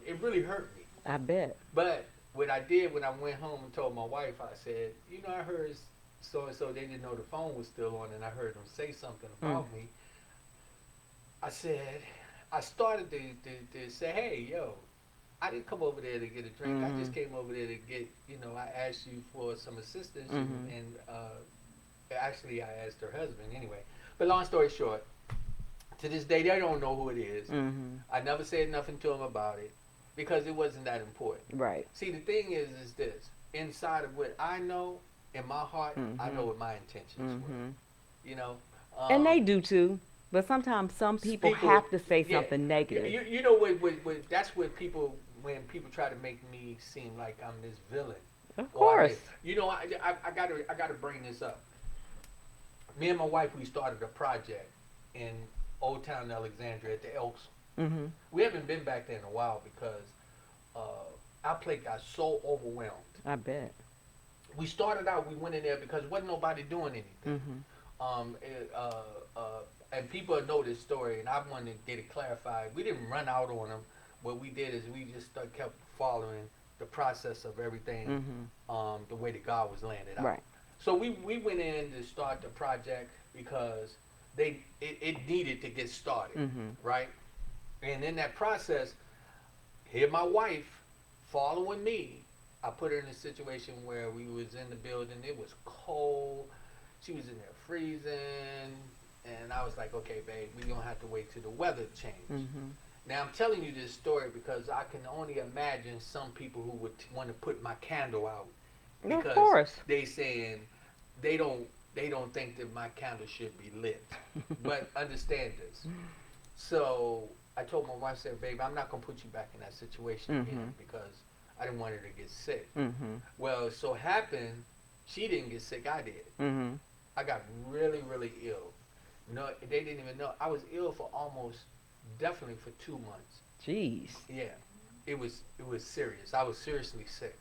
it really hurt me. I bet. But what I did when I went home and told my wife, I said, you know, I heard so and so, they didn't know the phone was still on, and I heard them say something about me. I said, I started to say, hey, yo, I didn't come over there to get a drink. I just came over there to get, you know, I asked you for some assistance, and actually I asked her husband anyway. But long story short, to this day, they don't know who it is. I never said nothing to them about it because it wasn't that important. Right. See, the thing is this. Inside of what I know, in my heart, I know what my intentions were. You know? And they do too. But sometimes some people have to say something negative. You know what, that's what people, when people try to make me seem like I'm this villain. Of course. You know, I gotta bring this up. Me and my wife, we started a project in Old Town Alexandria at the Elks. We haven't been back there in a while because our plate got so overwhelmed. I bet. We started out, we went in there because wasn't nobody doing anything. And people know this story, and I wanted to get it clarified. We didn't run out on them. What we did is we just kept following the process of everything, the way that God was laying it out. Right. So we went in to start the project because it needed to get started, right? And in that process, here my wife following me, I put her in a situation where we was in the building. It was cold. She was in there freezing. And I was like, okay, babe, we're going to have to wait till the weather change. Now, I'm telling you this story because I can only imagine some people who would want to put my candle out. Because of course. they saying they don't think that my candle should be lit. But understand this. So I told my wife, I said, babe, I'm not going to put you back in that situation again because I didn't want her to get sick. Well, it so happened she didn't get sick, I did. I got really, really ill. No, they didn't even know. I was ill for definitely for 2 months. Jeez. Yeah, it was serious. I was seriously sick.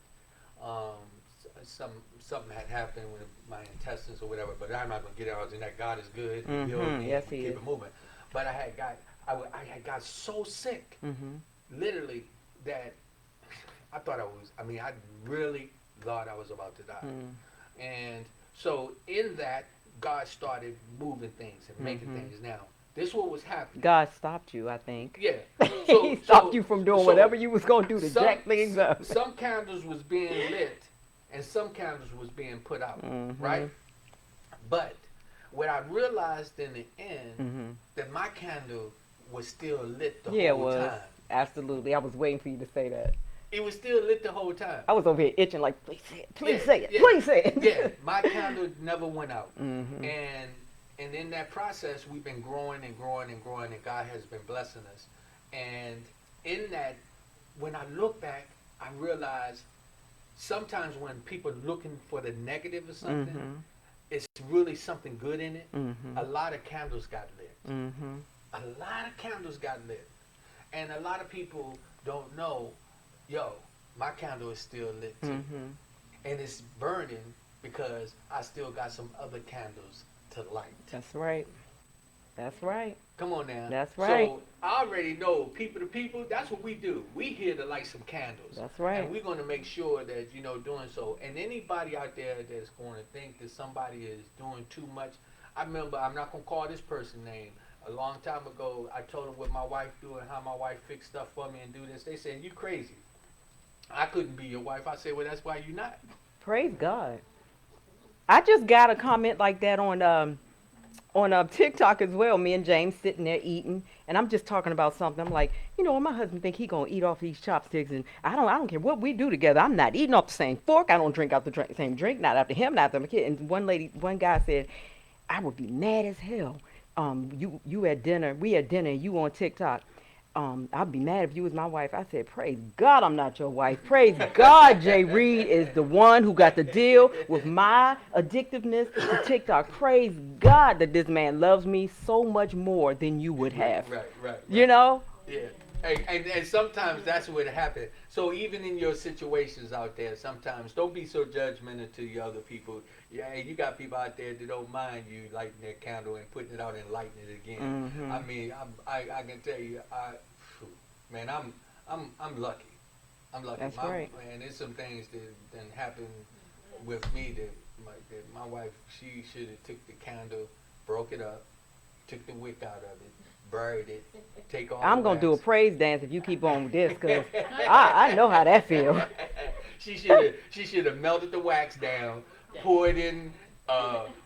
Something had happened with my intestines or whatever, but I'm not gonna get out in that. God is good. He healed me. Yes, He keep is. it moving. But I had got so sick, literally, that I thought I really thought I was about to die. And so in that, God started moving things and making things. Now, this what was happening. God stopped you, I think. Yeah. He stopped you from doing whatever you was going to do to jack things up. Some candles was being lit and some candles was being put out, right? But what I realized in the end, that my candle was still lit the whole time. Absolutely. I was waiting for you to say that. It was still lit the whole time. I was over here itching like, please say it, please say it, please say it. Yeah, my candle never went out. And in that process, we've been growing and growing and growing, and God has been blessing us. And in that, when I look back, I realize sometimes when people are looking for the negative or something, it's really something good in it. A lot of candles got lit. A lot of candles got lit. And a lot of people don't know, yo, my candle is still lit too. And it's burning because I still got some other candles to light. That's right. That's right. Come on now. That's right. So I already know, people to people, that's what we do. We here to light some candles. That's right. And we're going to make sure that, doing so. And anybody out there that's going to think that somebody is doing too much, I remember, I'm not going to call this person's name. A long time ago, I told them what my wife do and how my wife fix stuff for me and do this. They said, you crazy. I couldn't be your wife. I said, well, that's why you're not. Praise God. I just got a comment like that on on TikTok as well. Me and James sitting there eating, and I'm just talking about something. I'm like, you know, my husband think he gonna eat off these chopsticks, and I don't care what we do together. I'm not eating off the same fork. I don't drink out the same drink. Not after him, not after my kid. And one guy said, I would be mad as hell. You at dinner, we at dinner, and you on TikTok. I'd be mad if you was my wife. I said, praise God I'm not your wife. Praise God Jay Reed is the one who got to deal with my addictiveness to TikTok. Praise God that this man loves me so much more than you would have. Right. You know? Yeah. And sometimes that's what happens. So even in your situations out there, sometimes don't be so judgmental to your other people. Yeah, you got people out there that don't mind you lighting their candle and putting it out and lighting it again. Mhm. I mean, I can tell you, man, I'm lucky. I'm lucky. That's right. And there's some things that happen with me that my wife, she should have took the candle, broke it up, took the wick out of it, buried it, take all. I'm gonna do a praise dance if you keep on with this, cause I know how that feels. She should have melted the wax down, pour it in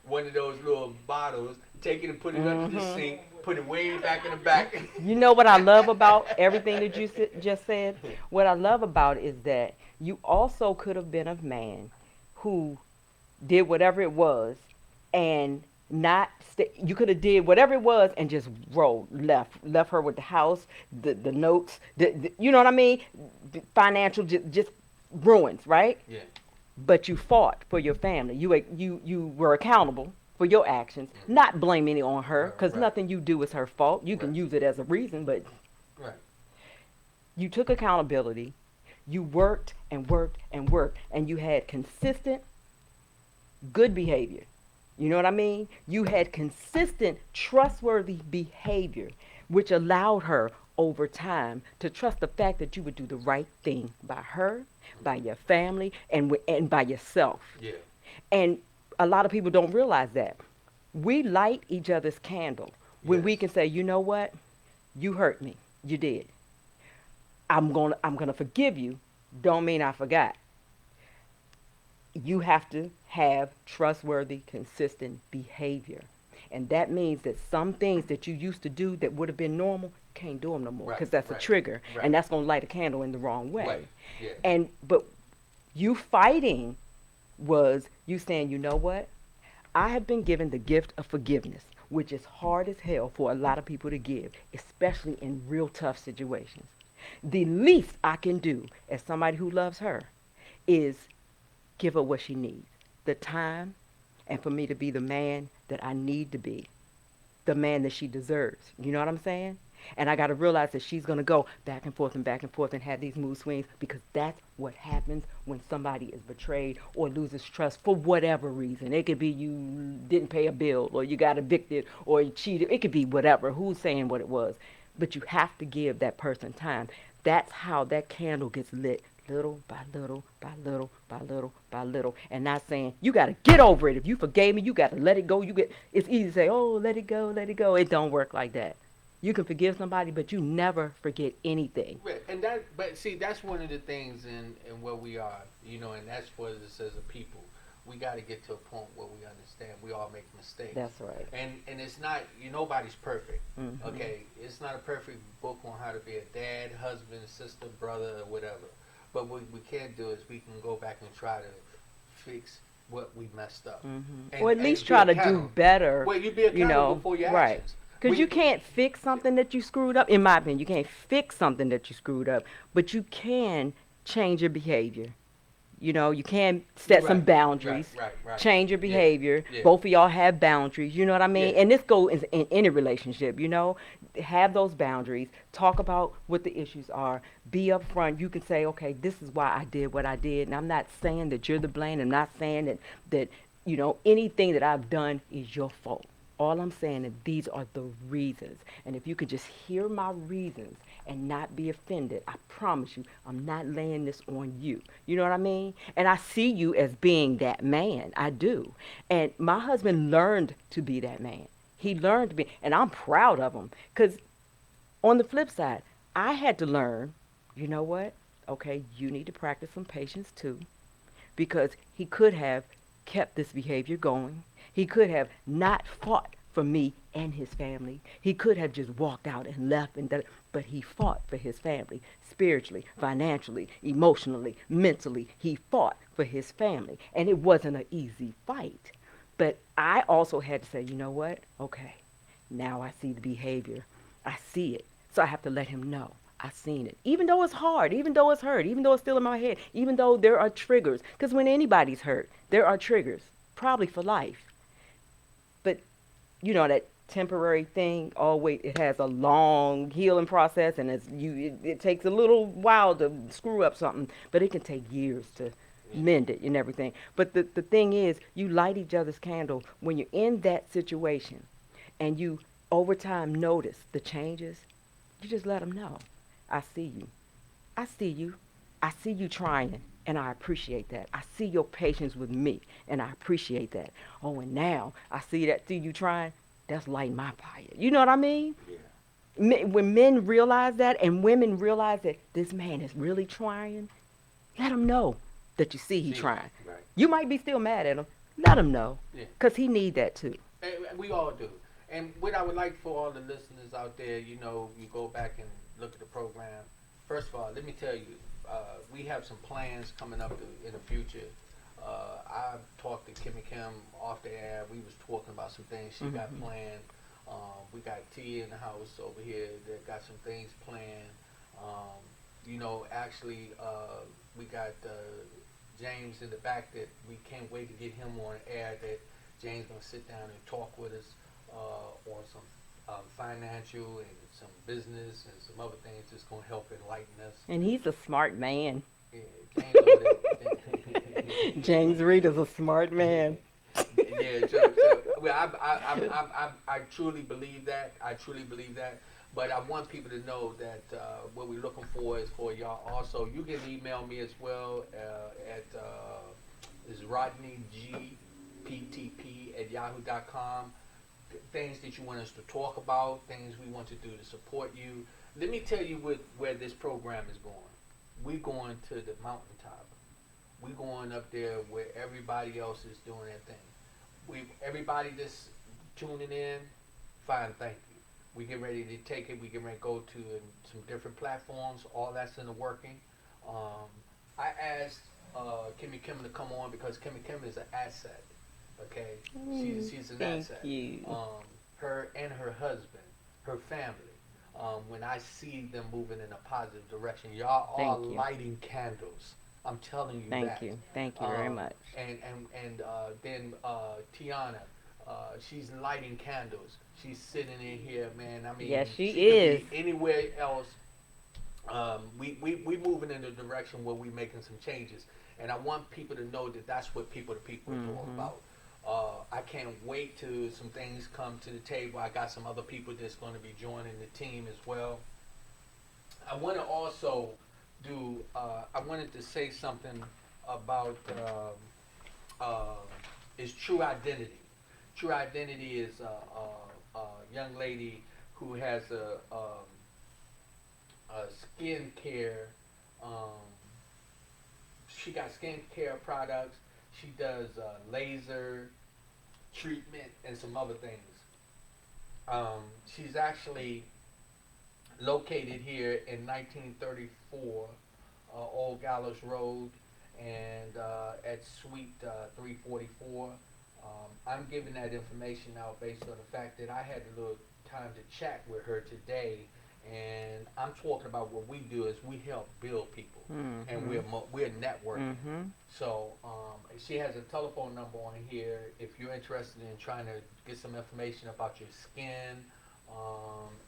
one of those little bottles, take it and put it under the sink, put it way back in the back. You know what I love about everything that you just said? What I love about it is that you also could have been a man who did whatever it was and you could have did whatever it was and just left her with the house, the notes, you know what I mean? The financial just ruins, right? Yeah. But you fought for your family. You were accountable for your actions, not blaming it on her, because nothing you do is her fault. You can use it as a reason, but you took accountability. You worked and worked and worked, and you had consistent good behavior. You know what I mean? You had consistent, trustworthy behavior, which allowed her over time to trust the fact that you would do the right thing by her, by your family, and by yourself. Yeah. And a lot of people don't realize that. We light each other's candle when we can say, you know what? You hurt me. You did. I'm gonna forgive you. Don't mean I forgot. You have to have trustworthy, consistent behavior. And that means that some things that you used to do that would have been normal, can't do them no more, because that's a trigger, and that's going to light a candle in the wrong way. Right. Yeah. But you fighting was you saying, you know what? I have been given the gift of forgiveness, which is hard as hell for a lot of people to give, especially in real tough situations. The least I can do as somebody who loves her is give her what she needs, the time, and for me to be the man that I need to be, the man that she deserves. You know what I'm saying? And I got to realize that she's going to go back and forth and have these mood swings, because that's what happens when somebody is betrayed or loses trust for whatever reason. It could be you didn't pay a bill, or you got evicted, or you cheated. It could be whatever. Who's saying what it was? But you have to give that person time. That's how that candle gets lit, little by little by little by little by little, and not saying you got to get over it. If you forgave me, you got to let it go. It's easy to say, oh, let it go, let it go. It don't work like that. You can forgive somebody, but you never forget anything. Right. And but see, that's one of the things in where we are, and that's for us as a people. We got to get to a point where we understand we all make mistakes. That's right. And it's not, nobody's perfect. Mm-hmm. Okay, it's not a perfect book on how to be a dad, husband, sister, brother, or whatever. But what we can do is we can go back and try to fix what we messed up. Mm-hmm. Or at least try to do better. Well, you be accountable for your actions. Because you can't fix something that you screwed up. In my opinion, you can't fix something that you screwed up, but you can change your behavior. You can set some boundaries, change your behavior. Yeah. Both of y'all have boundaries, you know what I mean? Yeah. And this goes in any relationship, have those boundaries, talk about what the issues are, be upfront. You can say, okay, this is why I did what I did, and I'm not saying that you're the blame. I'm not saying that anything that I've done is your fault. All I'm saying is these are the reasons. And if you could just hear my reasons and not be offended, I promise you, I'm not laying this on you. You know what I mean? And I see you as being that man. I do. And my husband learned to be that man. He learned to be, and I'm proud of him. Because on the flip side, I had to learn, you know what? Okay, you need to practice some patience too. Because he could have kept this behavior going. He could have not fought for me and his family. He could have just walked out and left, but he fought for his family, spiritually, financially, emotionally, mentally. He fought for his family, and it wasn't an easy fight. But I also had to say, you know what? Okay, now I see the behavior. I see it. So I have to let him know. I've seen it. Even though it's hard, even though it's hurt, even though it's still in my head, even though there are triggers. Because when anybody's hurt, there are triggers, probably for life. But that temporary thing always, it has a long healing process, and it takes a little while to screw up something, but it can take years to mend it and everything. But the thing is, you light each other's candle when you're in that situation, and you over time notice the changes. You just let them know, I see you. I see you. I see you trying, and I appreciate that. I see your patience with me, and I appreciate that. Oh, and now I see you trying. That's lighting my fire. You know what I mean? Yeah. When men realize that, and women realize that this man is really trying, let him know that you see he trying. Right. You might be still mad at him. Let him know, Yeah. because he need that too. And we all do. And what I would like for all the listeners out there, you go back and look at the program. First of all, let me tell you, we have some plans coming up in the future. I've talked to Kimm off the air. We was talking about some things she got planned. We got T in the house over here that got some things planned. Actually, we got James in the back that we can't wait to get him on air. That James gonna sit down and talk with us on some financial and some business and some other things that's gonna help enlighten us. And he's a smart man. Yeah, James over there. James Reed is a smart man. Yeah, so well, I truly believe that. I truly believe that. But I want people to know that what we're looking for is for y'all. Also, you can email me as well at is Rodney GPTP@yahoo.com. Things that you want us to talk about, things we want to do to support you. Let me tell you where this program is going. We're going to the mountaintop. We're going up there where everybody else is doing their thing. Everybody that's tuning in, fine, thank you. We get ready to take it. We get ready to go to some different platforms. All that's in the working. I asked Kimmie to come on because Kimmie is an asset. Okay, she's an asset. Thank you. Her and her husband, her family. When I see them moving in a positive direction, y'all are lighting candles. I'm telling you that. Thank you very much. And then Tiana, she's lighting candles. She's sitting in here, man. I mean, yes, she is. Could be anywhere else. We moving in a direction where we making some changes, and I want people to know that that's what people to people is all about. I can't wait till some things come to the table. I got some other people that's going to be joining the team as well. I want to also I wanted to say something about is True Identity. True Identity is a young lady who has a skin care. She got skin care products. She does laser treatment and some other things. She's actually located here in 1934 Old Gallows Road and at Suite 344. I'm giving that information out based on the fact that I had a little time to chat with her today, and I'm talking about what we do is we help build people, and we're networking. So she has a telephone number on here if you're interested in trying to get some information about your skin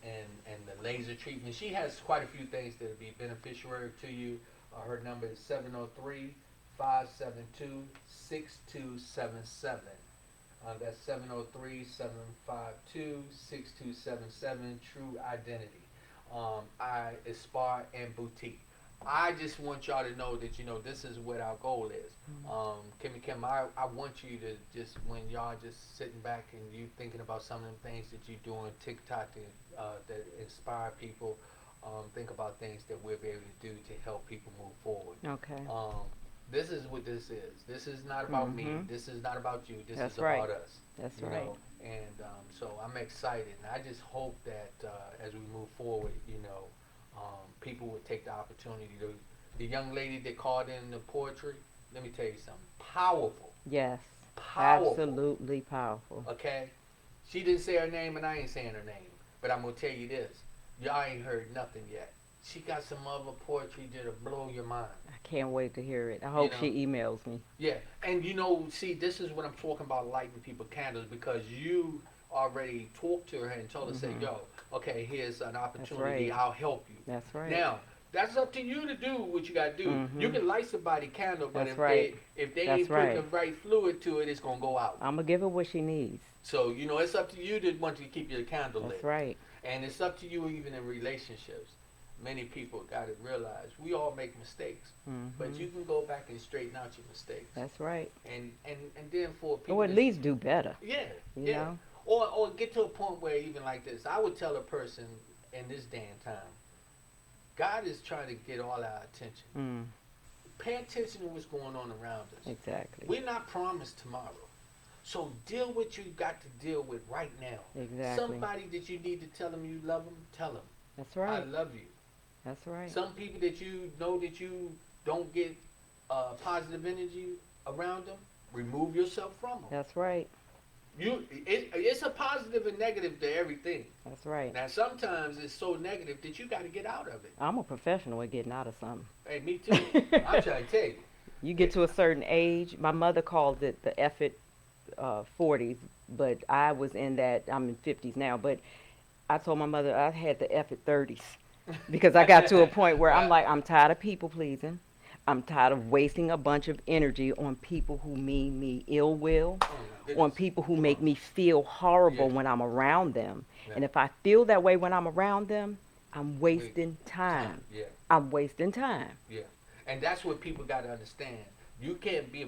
and the laser treatment. She has quite a few things that will be beneficial to you. Her number is 703-572-6277. That's 703-752-6277. True Identity. I Aspire and Boutique. I just want y'all to know that this is what our goal is. Kimm, I want you to just, when y'all just sitting back and you thinking about some of the things that you do on TikTok that inspire people, think about things that we'll be able to do to help people move forward. Okay. This is what this is. This is not about me. Mhm. This is not about you. This That's is right. about us. That's You right. know, and so I'm excited, and I just hope that as we move forward, people would take the opportunity to. The young lady that called in the poetry, let me tell you something. Powerful, Yes. powerful. Absolutely powerful. Okay, she didn't say her name, and I ain't saying her name, but I'm gonna tell you this: y'all ain't heard nothing yet. She got some other poetry that'll blow your mind. I can't wait to hear it. I You hope know, she emails me. yeah, and see, this is what I'm talking about lighting people candles because you already talked to her and told her, say, Mhm. yo, okay, here's an That's opportunity, right. I'll help you. That's right. Now, that's up to you to do what you got to do. You Mhm. can light somebody candle, but That's right. if they That's ain't putting the right. right fluid to it, it's gonna go out. I'm gonna give her what she needs. So it's up to you to want to keep your candle That's lit, right. and it's up to you even in relationships. Many people got to realize we all make mistakes, but you Mhm. can go back and straighten out your mistakes, That's right. and then for people, Or at least do better. yeah, You yeah, know. or get to a point where even like this, I would tell a person in this day and time, God is trying to get all our attention. Mm. Pay attention to what's going on around us. Exactly. We're not promised tomorrow. So deal with what you got to deal with right now. Exactly. Somebody that you need to tell them you love them, tell them. That's I right. love you. That's right. Some people that you know that you don't get positive energy around them, remove yourself from them. That's right. It's a positive and negative to everything. That's right. Now sometimes it's so negative that you got to get out of it. I'm a professional at getting out of something. Hey, me too. I'm trying to tell you. You get to a certain age. My mother called it the effort 40s, but I was in that. I'm in 50s now, but I told my mother I had the effort 30s because I got to a point where I'm like, I'm tired of people pleasing. I'm tired of wasting a bunch of energy on people who mean me ill will, Oh my on goodness. people who Come make on. me feel horrible Yeah. when I'm around them. Yeah. And if I feel that way when I'm around them, I'm wasting Time. time. Yeah. I'm wasting time. Yeah, and that's what people got to understand. You can't be.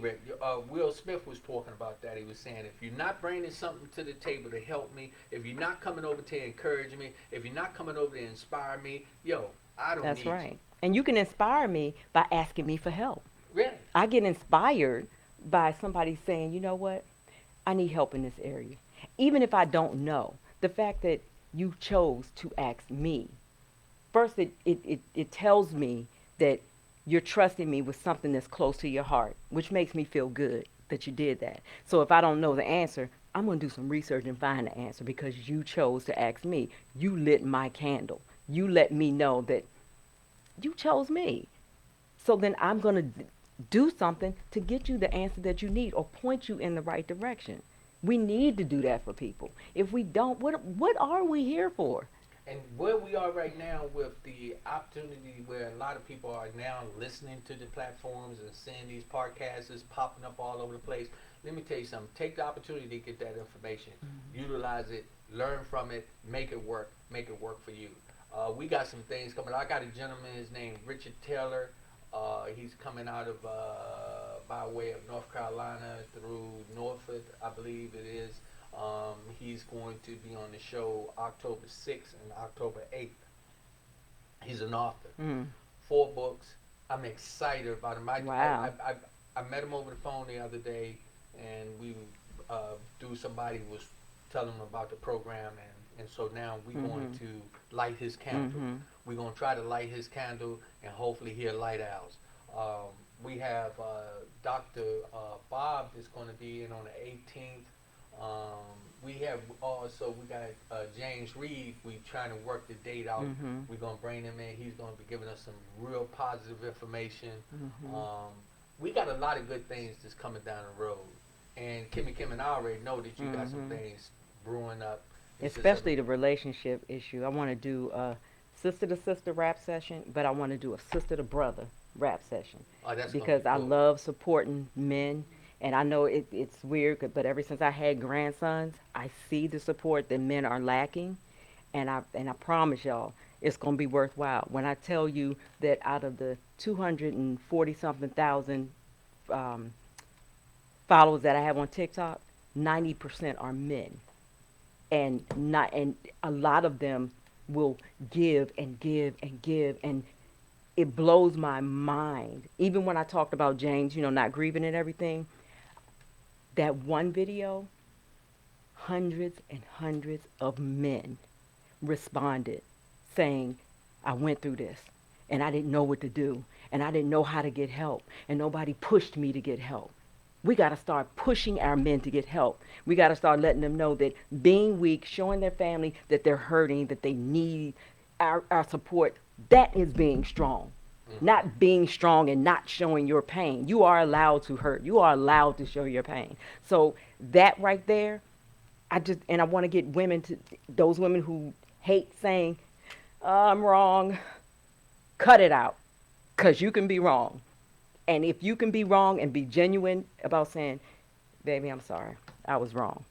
Will Smith was talking about that. He was saying, if you're not bringing something to the table to help me, if you're not coming over to encourage me, if you're not coming over to inspire me, yo, I don't That's need right. And you can inspire me by asking me for help. you. Yeah, I get inspired by somebody saying, you know what, I need help in this area. Even if I don't know, the fact that you chose to ask me, first it tells me that you're trusting me with something that's close to your heart, which makes me feel good that you did that. So if I don't know the answer, I'm going to do some research and find the answer because you chose to ask me. You lit my candle. You let me know that you chose me. So then I'm going to do something to get you the answer that you need or point you in the right direction. We need to do that for people. If we don't, what are we here for? and where we are right now with the opportunity where a lot of people are now listening to the platforms and seeing these podcasts is popping up all over the place. Let me tell you something. Take the opportunity to get that information, utilize it, learn from it, make it work for you. We got some things coming. I got a gentleman, his name Richard Taylor. He's coming out of by way of North Carolina through Norfolk, I believe it is. He's going to be on the show October 6th and October 8th. He's an author. 4 books. I'm excited about him. Wow. I met him over the phone the other day, and we through somebody was telling him about the program, and so now we're going to light his candle. We're going to try to light his candle, and hopefully he'll light ours. We have Dr. Bob that's going to be in on the 18th. We have also we got James Reed. We trying to work the date out. We're gonna bring him in. He's gonna be giving us some real positive information. We got a lot of good things that's coming down the road. And Kimm and I already know that you got some things brewing up. Especially the relationship issue. I want to do a sister to sister rap session, but I want to do a sister to brother rap session That's because I cool. love supporting men. And I know it's weird, but ever since I had grandsons, I see the support that men are lacking, and I promise y'all, it's gonna be worthwhile. When I tell you that out of the 240 something thousand followers that I have on TikTok, 90% are men, and a lot of them will give and give and give, and it blows my mind. Even when I talked about James, not grieving and everything, that one video, hundreds and hundreds of men responded saying, I went through this and I didn't know what to do and I didn't know how to get help and nobody pushed me to get help. We got to start pushing our men to get help. We got to start letting them know that being weak, showing their family that they're hurting, that they need our support, that is being strong. Not being strong and not showing your pain. You are allowed to hurt. You are allowed to show your pain. So that right there, I want to get women to, those women who hate saying, I'm wrong, cut it out, because you can be wrong. And if you can be wrong and be genuine about saying, baby, I'm sorry, I was wrong.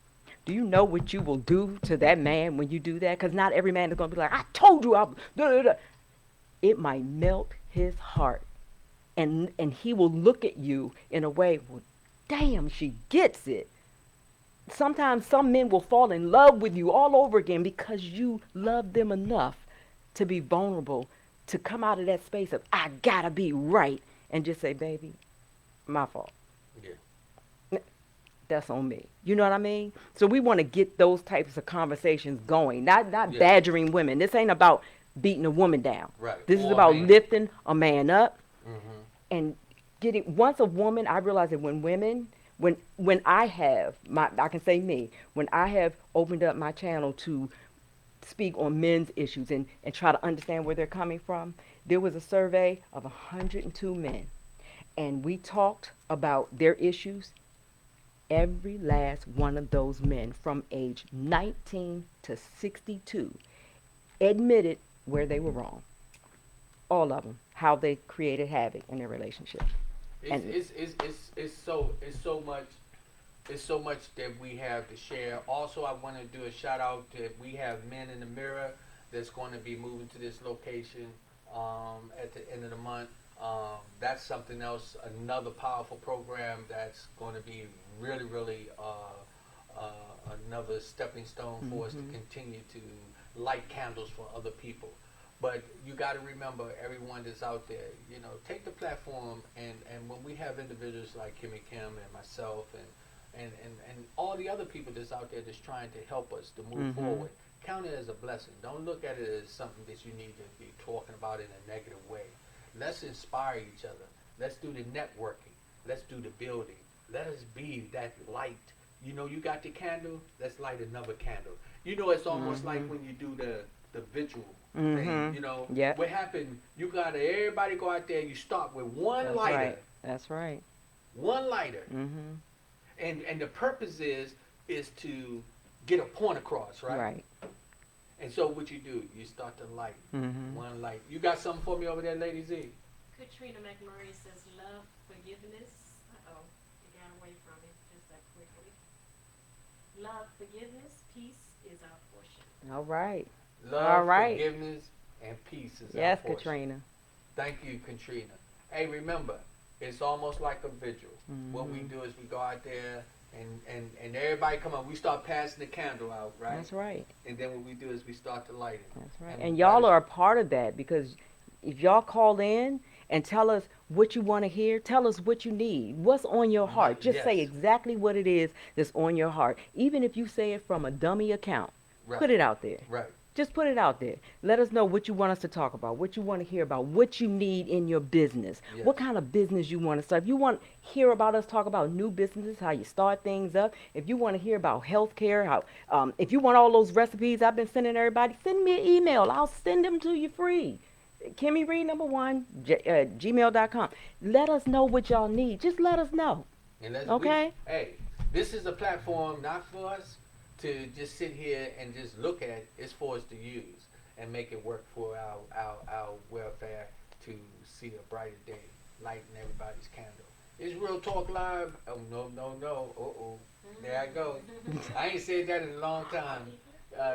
Do you know what you will do to that man when you do that? Because not every man is going to be like, I told you. It might melt his heart. And he will look at you in a way, well, damn, she gets it. Sometimes some men will fall in love with you all over again because you love them enough to be vulnerable, to come out of that space of, I gotta be right, and just say, baby, my fault. Yeah. That's on me. You know what I mean? So we want to get those types of conversations going, not Yeah. badgering women. This ain't about beating a woman down. Right. This is Or a about man. lifting a man up Mm-hmm. and getting, once a woman, I realize that when I have, I can say me, when I have opened up my channel to speak on men's issues and try to understand where they're coming from, there was a survey of 102 men. And we talked about their issues. Every last one of those men from age 19 to 62 admitted where they were wrong. All of them, how they created havoc in their relationship. It's so much that we have to share. Also, I want to do a shout out that we have Men in the Mirror that's going to be moving to this location at the end of the month. That's something else, another powerful program that's going to be really, really another stepping stone for us to continue to light candles for other people. But you got to remember, everyone that's out there, take the platform, and when we have individuals like Kimmie, Kimm, and myself, and all the other people that's out there that's trying to help us to move forward, count it as a blessing. Don't look at it as something that you need to be talking about in a negative way. Let's inspire each other. Let's do the networking. Let's do the building. Let us be that light. You got the candle, let's light another candle. It's almost like when you do the vigil thing, Yep. What happened, you got to, everybody go out there, you start with one That's lighter. right. That's right. One lighter. Mm-hmm. And the purpose is to get a point across, right? Right. And so what you do, you start to light. Mm-hmm. One light. You got something for me over there, Lady Z? Katrina McMurray says, love, forgiveness. Uh-oh, it got away from it just that quickly. Love, forgiveness, peace is our portion. All right. Love, All right. forgiveness, and peace is Yes, our portion. Katrina. Thank you, Katrina. Hey, remember, it's almost like a vigil. What we do is we go out there and everybody come on. We start passing the candle out, right? That's right. And then what we do is we start to light it. That's right. And y'all are a part of that, because if y'all call in and tell us what you want to hear, tell us what you need, what's on your heart. Just say Yes. exactly what it is that's on your heart. Even if you say it from a dummy account, Right. put it out there. Right. Just put it out there. Let us know what you want us to talk about, what you want to hear about, what you need in your business, Yes. what kind of business you want to start. If you want to hear about us talk about new businesses, how you start things up, if you want to hear about healthcare, if you want all those recipes I've been sending everybody, send me an email. I'll send them to you free. Kimmie Reed #1 gmail.com. Let us know what y'all need. Just let us know. And let's Okay. hey, this is a platform not for us to just sit here and just look at. It's for us to use and make it work for our welfare, to see a brighter day, lighting everybody's candle. It's Real Talk Live. Oh, no. There I go. I ain't said that in a long time.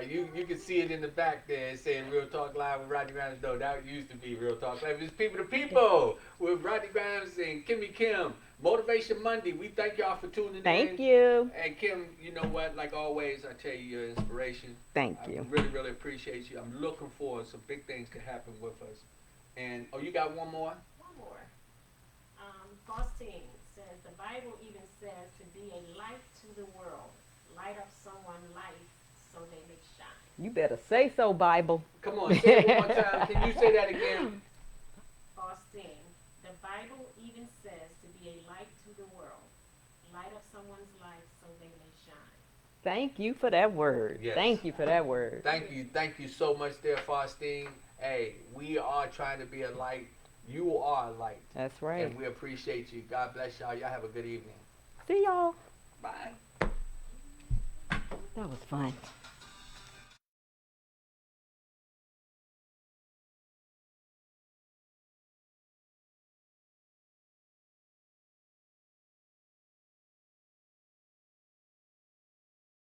You can see it in the back there saying Real Talk Live with Rodney Grimes. No, that used to be Real Talk Live. It's People to People with Rodney Grimes and Kimmie, Kimm. Motivation Monday. We thank y'all for tuning in. Thank you. And Kimm, you know what? Like always, I tell you, your inspiration. Thank you. I really, really appreciate you. I'm looking forward. Some big things to happen with us. And, oh, you got one more? One more. Faustine says the Bible even says to be a light to the world, light up someone's life so they may shine. You better say so, Bible. Come on, say it one more time. Can you say that again? Faustine, the Bible even says to be a light to the world, light up someone's life so they may shine. Thank you for that word. Yes. Thank you for that word. Thank you so much there, Faustine. Hey, we are trying to be a light. You are a light. That's right. And we appreciate you. God bless y'all. Y'all have a good evening. See y'all. Bye. That was fun.